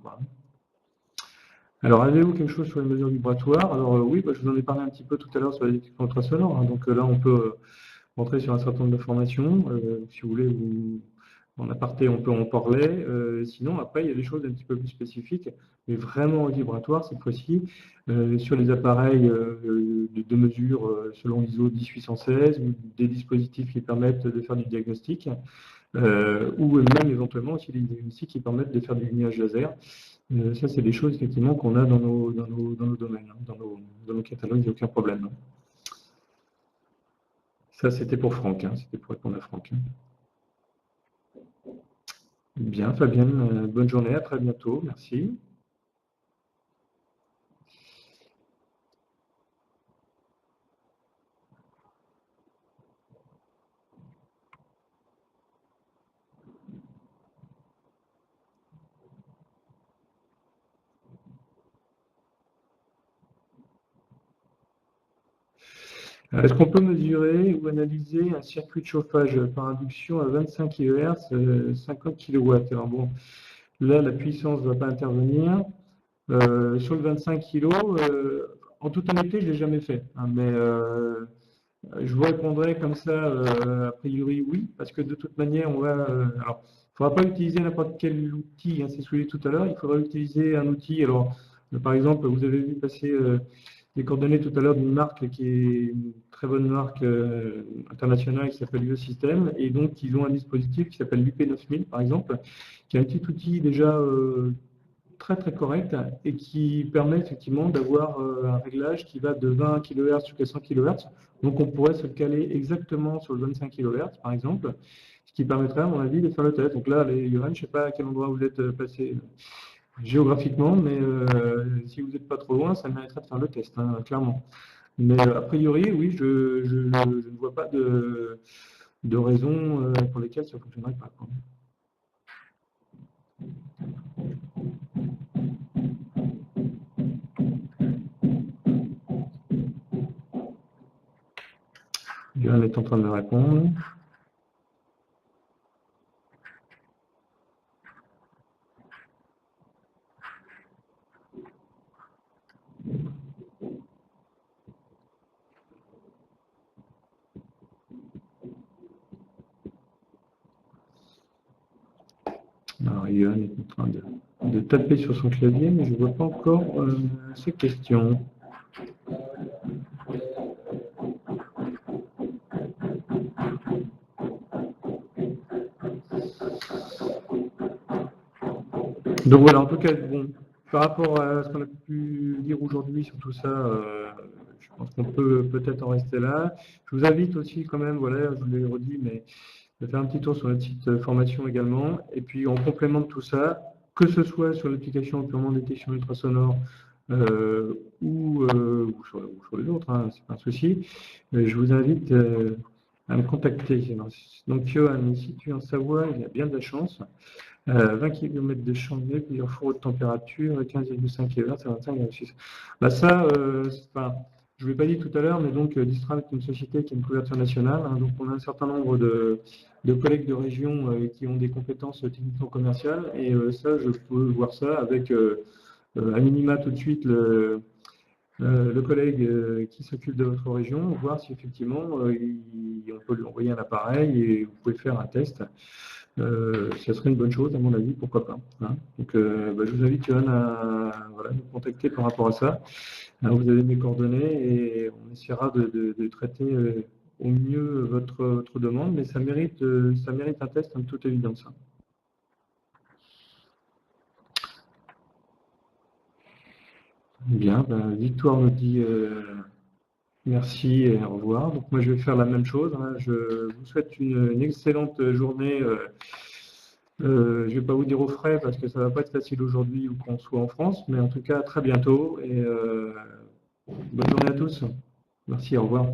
Alors, avez-vous quelque chose sur les mesures vibratoires? Alors, oui, je vous en ai parlé un petit peu tout à l'heure sur les détecteurs ultrasonores. Donc, là, on peut rentrer sur un certain nombre d'informations. Si vous voulez, en aparté, on peut en parler. Sinon, après, il y a des choses un petit peu plus spécifiques, mais vraiment vibratoires cette fois-ci, sur les appareils de mesure selon l'ISO 10816, ou des dispositifs qui permettent de faire du diagnostic, ou même éventuellement aussi des diagnostics qui permettent de faire du lignage laser. Ça, c'est des choses effectivement qu'on a dans nos domaines, hein, dans nos catalogues, il n'y a aucun problème. Ça, c'était pour Franck, hein, c'était pour répondre à Franck. Bien, Fabienne, bonne journée, à très bientôt, merci. Est-ce qu'on peut mesurer ou analyser un circuit de chauffage par induction à 25 kHz, 50 kW? Alors bon, là, la puissance ne va pas intervenir. Sur le 25 kg, en toute honnêteté, je ne l'ai jamais fait, hein, mais je vous répondrai comme ça, a priori oui, parce que de toute manière, on va. Alors, il ne faudra pas utiliser n'importe quel outil, hein, c'est celui tout à l'heure, il faudra utiliser un outil. Alors, par exemple, vous avez vu passer les coordonnées tout à l'heure d'une marque qui est une très bonne marque internationale qui s'appelle Biosystem, et donc ils ont un dispositif qui s'appelle l'UP9000 par exemple, qui est un petit outil déjà très très correct et qui permet effectivement d'avoir un réglage qui va de 20 kHz jusqu'à 100 kHz. Donc on pourrait se caler exactement sur le 25 kHz par exemple, ce qui permettrait, à mon avis, de faire le test. Donc là, Johan, je ne sais pas à quel endroit vous êtes placé géographiquement, mais si vous n'êtes pas trop loin, ça mériterait de faire le test, hein, clairement. Mais a priori, oui, je ne vois pas de raison pour lesquelles ça ne fonctionnerait pas, quoi. Johan est en train de me répondre. Alors, Johan est en train de taper sur son clavier, mais je ne vois pas encore ses questions. Donc voilà, en tout cas, bon, par rapport à ce qu'on a pu dire aujourd'hui sur tout ça, je pense qu'on peut peut-être en rester là. Je vous invite aussi quand même, voilà, je vous l'ai redit, mais de faire un petit tour sur notre site formation également. Et puis en complément de tout ça, que ce soit sur l'application purement détection ultrasonore ou sur les autres, hein, c'est pas un souci, je vous invite à me contacter. Donc Johan est situé en Savoie, il a bien de la chance. 20 km de champ de plusieurs fois haute température, 15,5 kW, c'est 25,6. Bah ça, je ne l'ai pas dit tout à l'heure, mais donc Distral est une société qui a une couverture nationale. Hein, donc on a un certain nombre de collègues de région qui ont des compétences technico-commerciales. Et ça, je peux voir ça avec à minima tout de suite le collègue qui s'occupe de votre région, voir si effectivement on peut lui envoyer un appareil et vous pouvez faire un test. Ce serait une bonne chose, à mon avis, pourquoi pas. Hein. Donc, je vous invite, Johan, à nous contacter par rapport à ça. Alors, vous avez mes coordonnées et on essaiera de traiter au mieux votre demande, mais ça mérite un test en toute évidence. Bien, Victoire nous dit merci et au revoir. Donc moi je vais faire la même chose. Hein. Je vous souhaite une excellente journée. Je ne vais pas vous dire au frais parce que ça ne va pas être facile aujourd'hui ou qu'on soit en France, mais en tout cas à très bientôt et bonne journée à tous. Merci, au revoir.